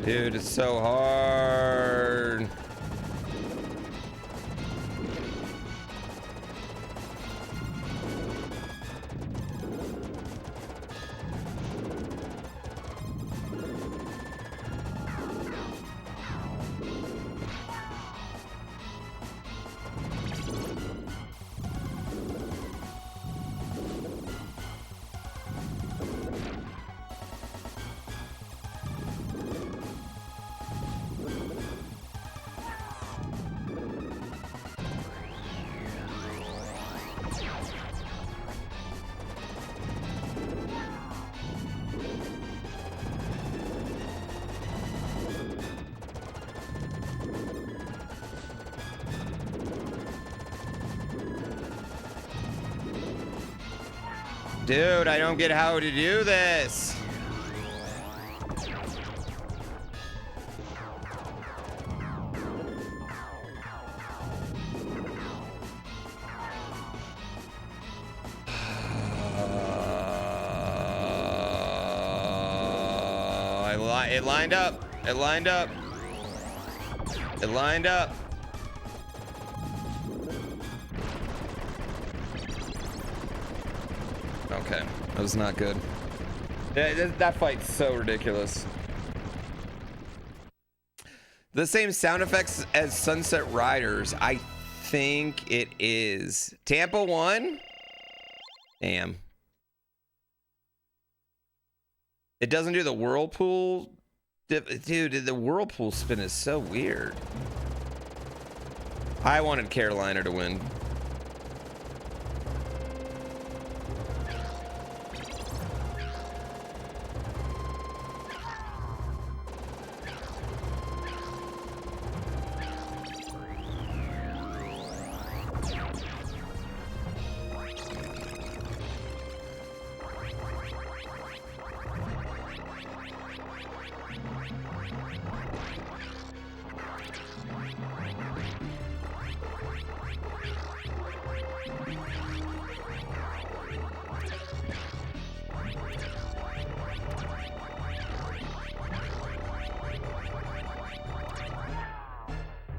Dude, it's so hard. Dude, I don't get how to do this. It lined up. It lined up. It lined up. Okay, that was not good. That fight's so ridiculous. The same sound effects as Sunset Riders. I think it is. Tampa won? Damn. It doesn't do the whirlpool. Dude, the whirlpool spin is so weird. I wanted Carolina to win.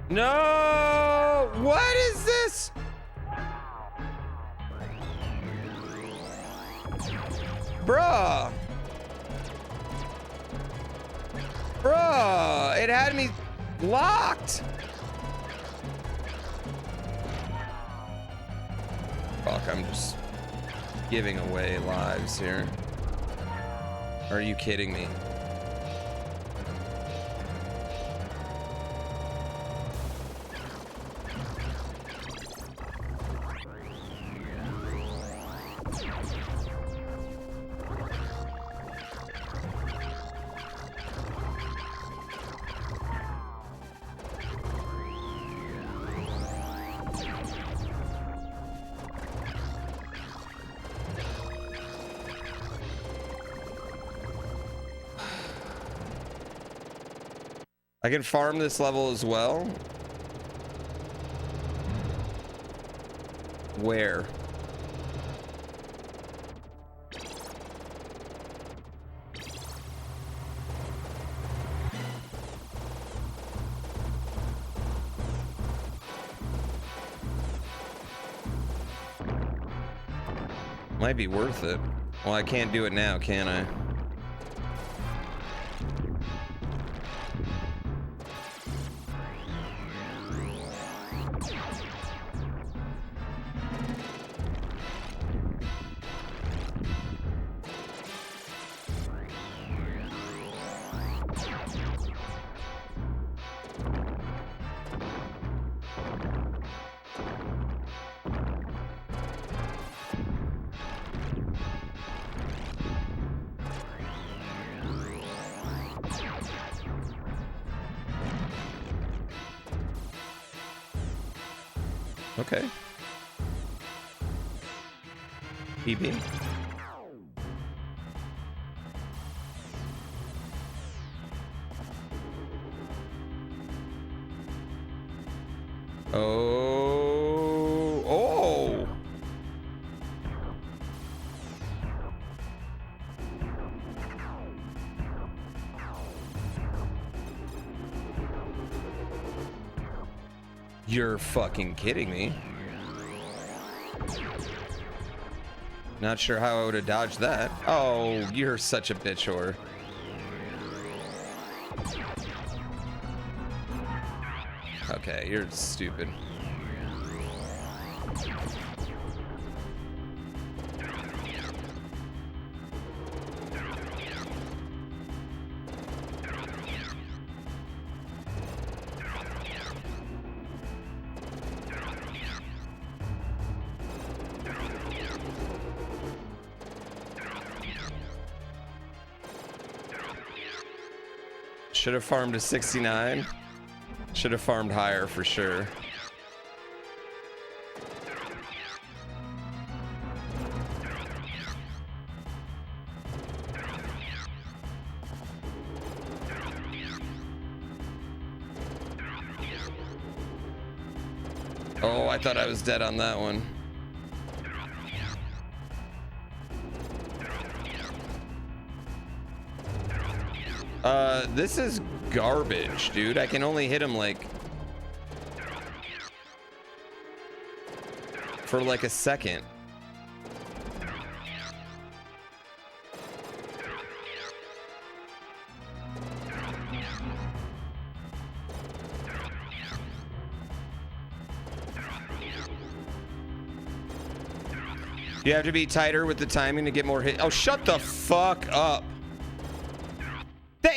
No! What is this? Bruh. Bruh, it had me locked. Fuck, I'm just giving away lives here. Are you kidding me? I can farm this level as well. Where? Might be worth it. Well, I can't do it now, can I? Okay. PB. Oh. Oh. You're fucking kidding me. Not sure how I would have dodged that. Oh, you're such a bitch whore. Okay, you're stupid. Should have farmed to 69. Should have farmed higher for sure. Oh, I thought I was dead on that one. This is garbage, dude. I can only hit him like for like a second. You have to be tighter with the timing to get more hit. Oh, shut the fuck up.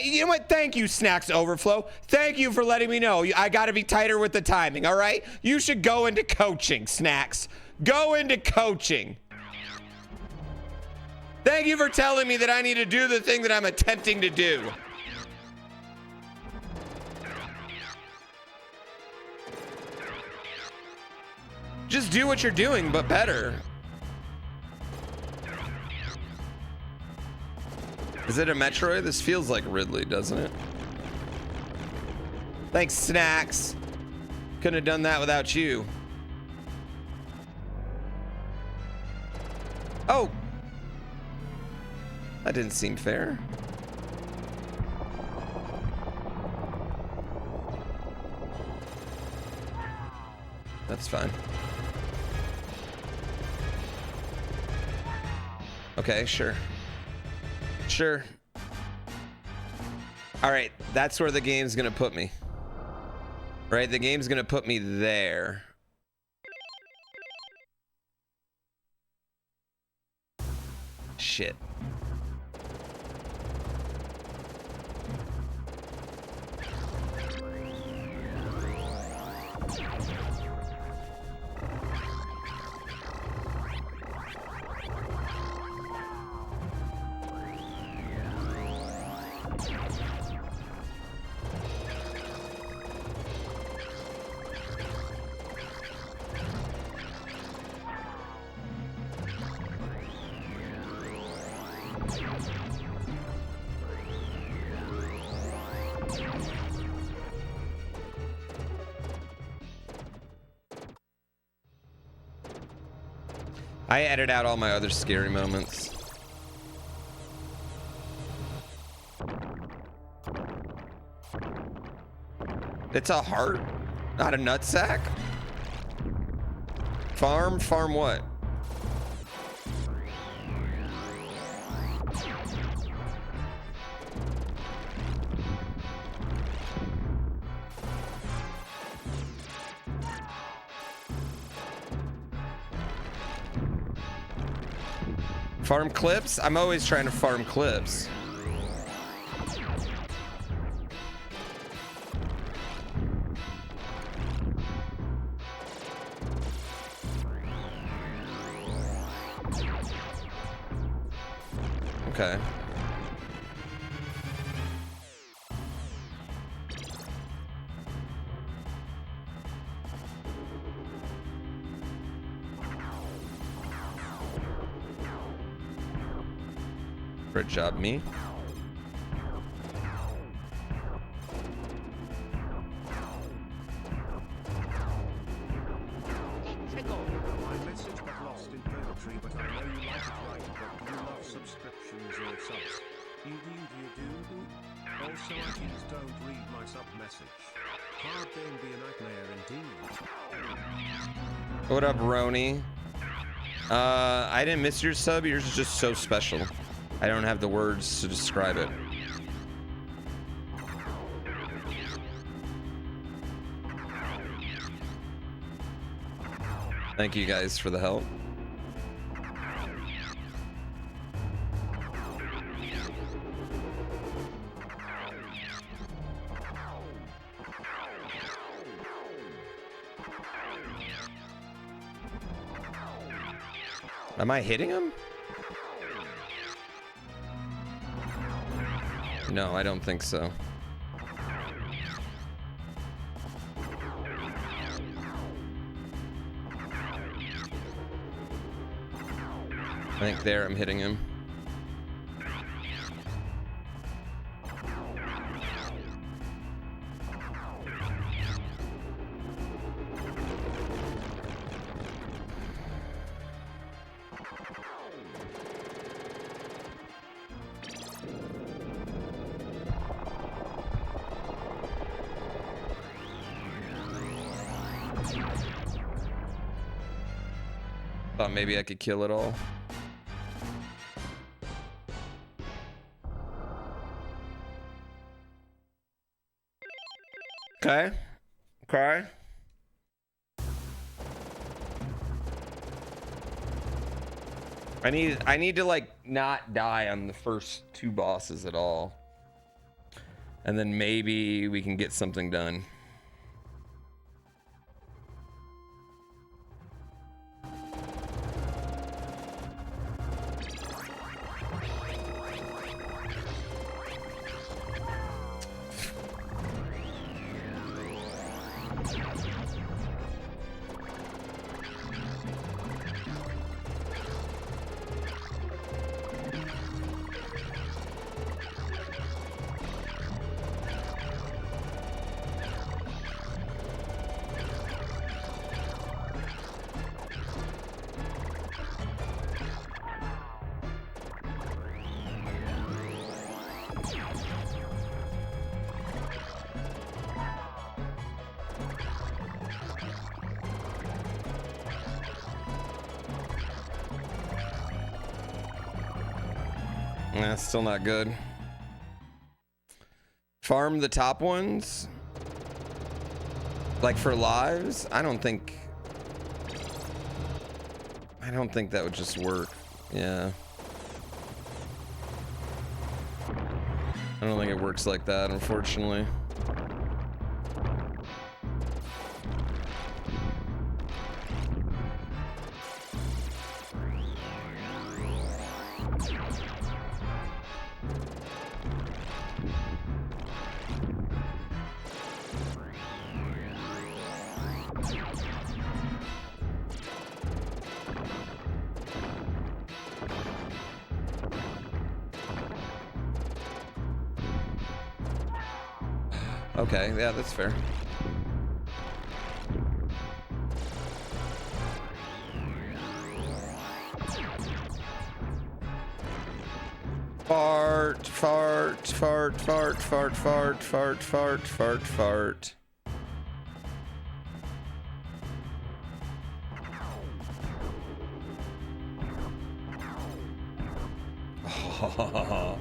You know what? Thank you, Snacks Overflow. Thank you for letting me know. I got to be tighter with the timing, all right? You should go into coaching, Snacks. Go into coaching. Thank you for telling me that I need to do the thing that I'm attempting to do. Just do what you're doing, but better. Is it a Metroid? This feels like Ridley, doesn't it? Thanks, Snacks. Couldn't have done that without you. Oh. That didn't seem fair. That's fine. Okay, sure. Sure. All right, that's where the game's gonna put me. Right, the game's gonna put me there. Shit. I edit out all my other scary moments. It's a heart, not a nutsack. Farm what? Farm clips? I'm always trying to farm clips. Okay. Great job, me. My message got lost in poetry, but I know you like it right. But do you love subscriptions or subs? You do. Also, iTunes don't read my sub message. Hard game be a nightmare indeed. What up, Roni? I didn't miss your sub. Yours is just so special. I don't have the words to describe it. Thank you guys for the help. Am I hitting him? No, I don't think so. I think there I'm hitting him. Thought maybe I could kill it all. Okay. Okay. I need to like not die on the first two bosses at all. And then maybe we can get something done. That's still not good. Farm the top ones? Like for lives? I don't think that would just work. Yeah. I don't think it works like that, unfortunately. Okay, yeah, that's fair. Fart, fart, fart, fart, fart, fart, fart, fart, fart, fart. Oh.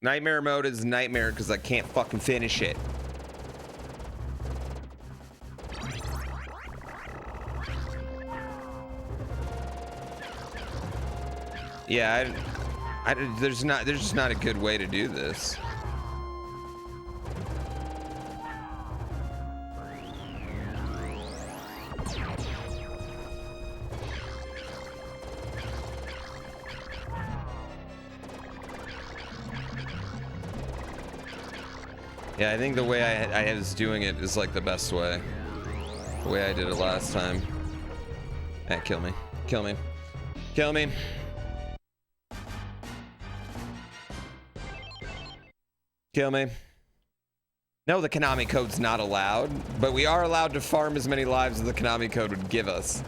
Nightmare mode is nightmare because I can't fucking finish it. Yeah, there's just not a good way to do this. Yeah, I think the way I was doing it is like the best way. The way I did it last time. Eh, kill me. Kill me. Kill me. Kill me. No, the Konami code's not allowed, but we are allowed to farm as many lives as the Konami code would give us.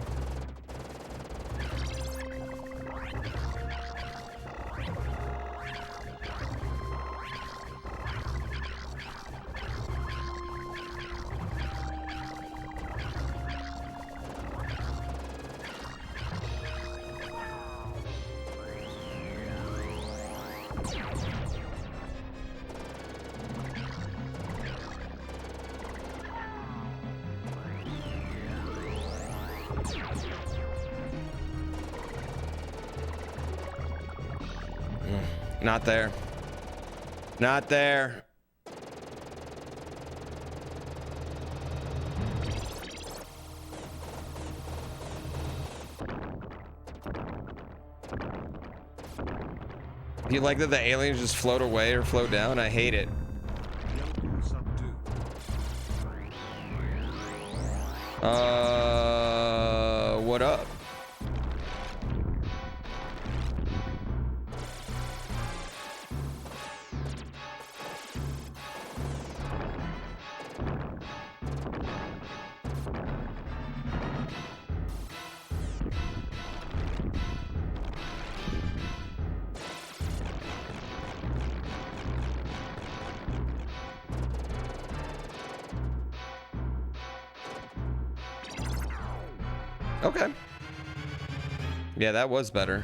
Not there. Not there. Do you like that the aliens just float away or float down? I hate it. What up? Okay. Yeah, that was better.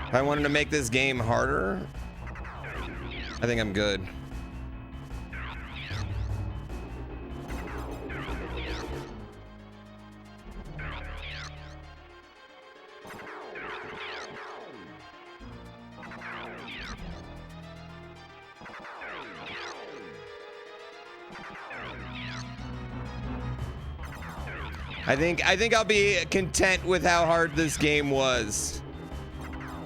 If I wanted to make this game harder, I think I'm good. I think I'll be content with how hard this game was.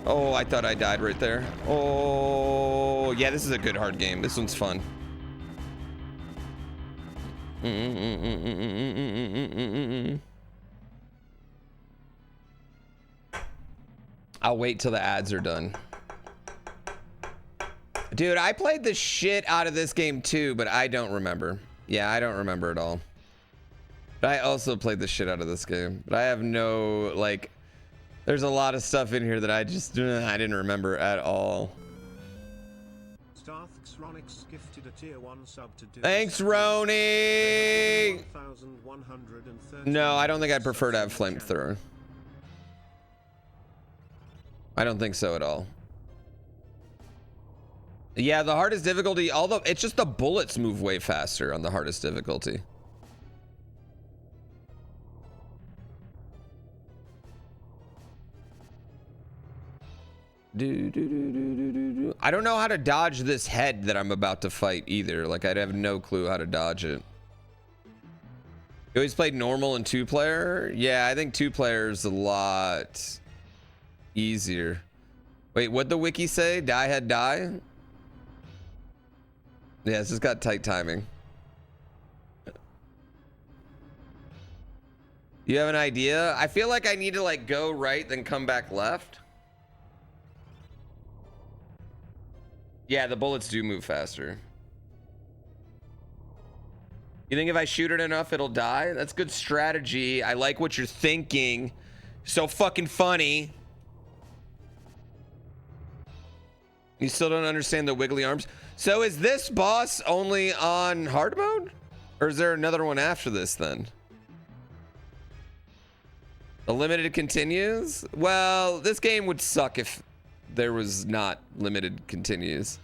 Oh, I thought I died right there. Oh, yeah, this is a good hard game. This one's fun. I'll wait till the ads are done. Dude, I played the shit out of this game too, but I don't remember. Yeah, I don't remember at all. But I also played the shit out of this game. But I have no, like... There's a lot of stuff in here that I didn't remember at all. Thanks, Roni! No, I don't think I'd prefer to have flamethrower. I don't think so at all. Yeah, the hardest difficulty, although it's just the bullets move way faster on the hardest difficulty. I don't know how to dodge this head that I'm about to fight either. Like, I'd have no clue how to dodge it. You always played normal and 2-player? Yeah, I think 2-player is a lot easier. Wait, what'd the wiki say? Die had die? Yeah, it's just got tight timing. You have an idea? I feel like I need to like go right, then come back left. Yeah, the bullets do move faster. You think if I shoot it enough, it'll die? That's good strategy. I like what you're thinking. So fucking funny. You still don't understand the wiggly arms? So is this boss only on hard mode? Or is there another one after this then? The limited continues? Well, this game would suck if there was not limited continues.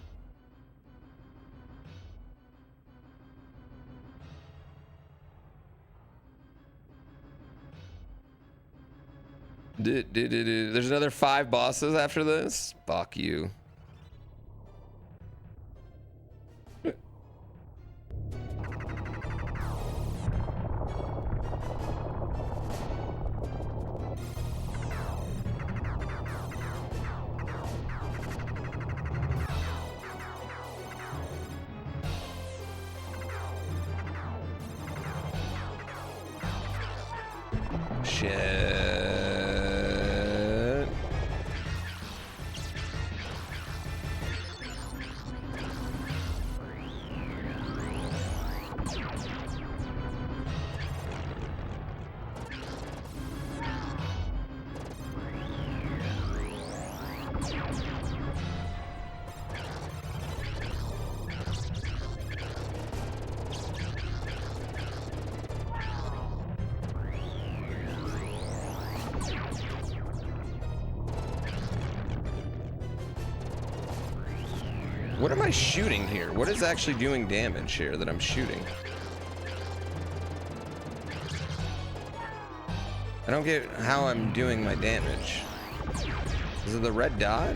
There's another 5 bosses after this? Fuck you. Shit. What am I shooting here? What is actually doing damage here that I'm shooting? I don't get how I'm doing my damage. Is it the red dot?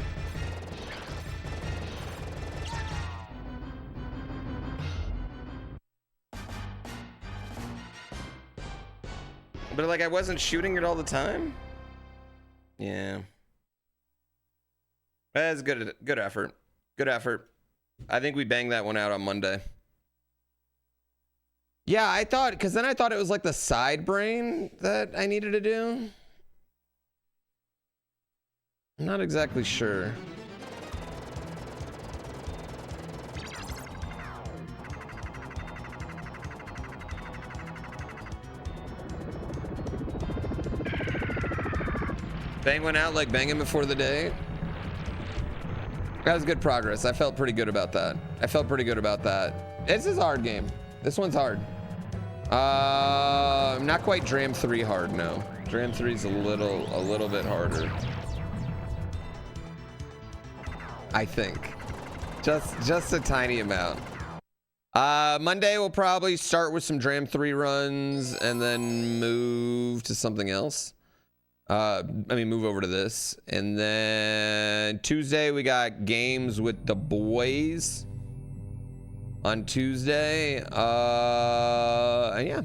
But like I wasn't shooting it all the time? Yeah. That's good effort. Good effort. I think we banged that one out on Monday. Yeah, I thought, because then I thought it was like the side brain that I needed to do. I'm not exactly sure. Bang went out like banging before the day. That was good progress. I felt pretty good about that. This is a hard game. This one's hard. Not quite Dram 3 hard, no. Dram 3 is a little bit harder. I think. Just a tiny amount. Monday we'll probably start with some Dram 3 runs and then move to something else. Move over to this. And then Tuesday we got games with the boys on Tuesday. And yeah.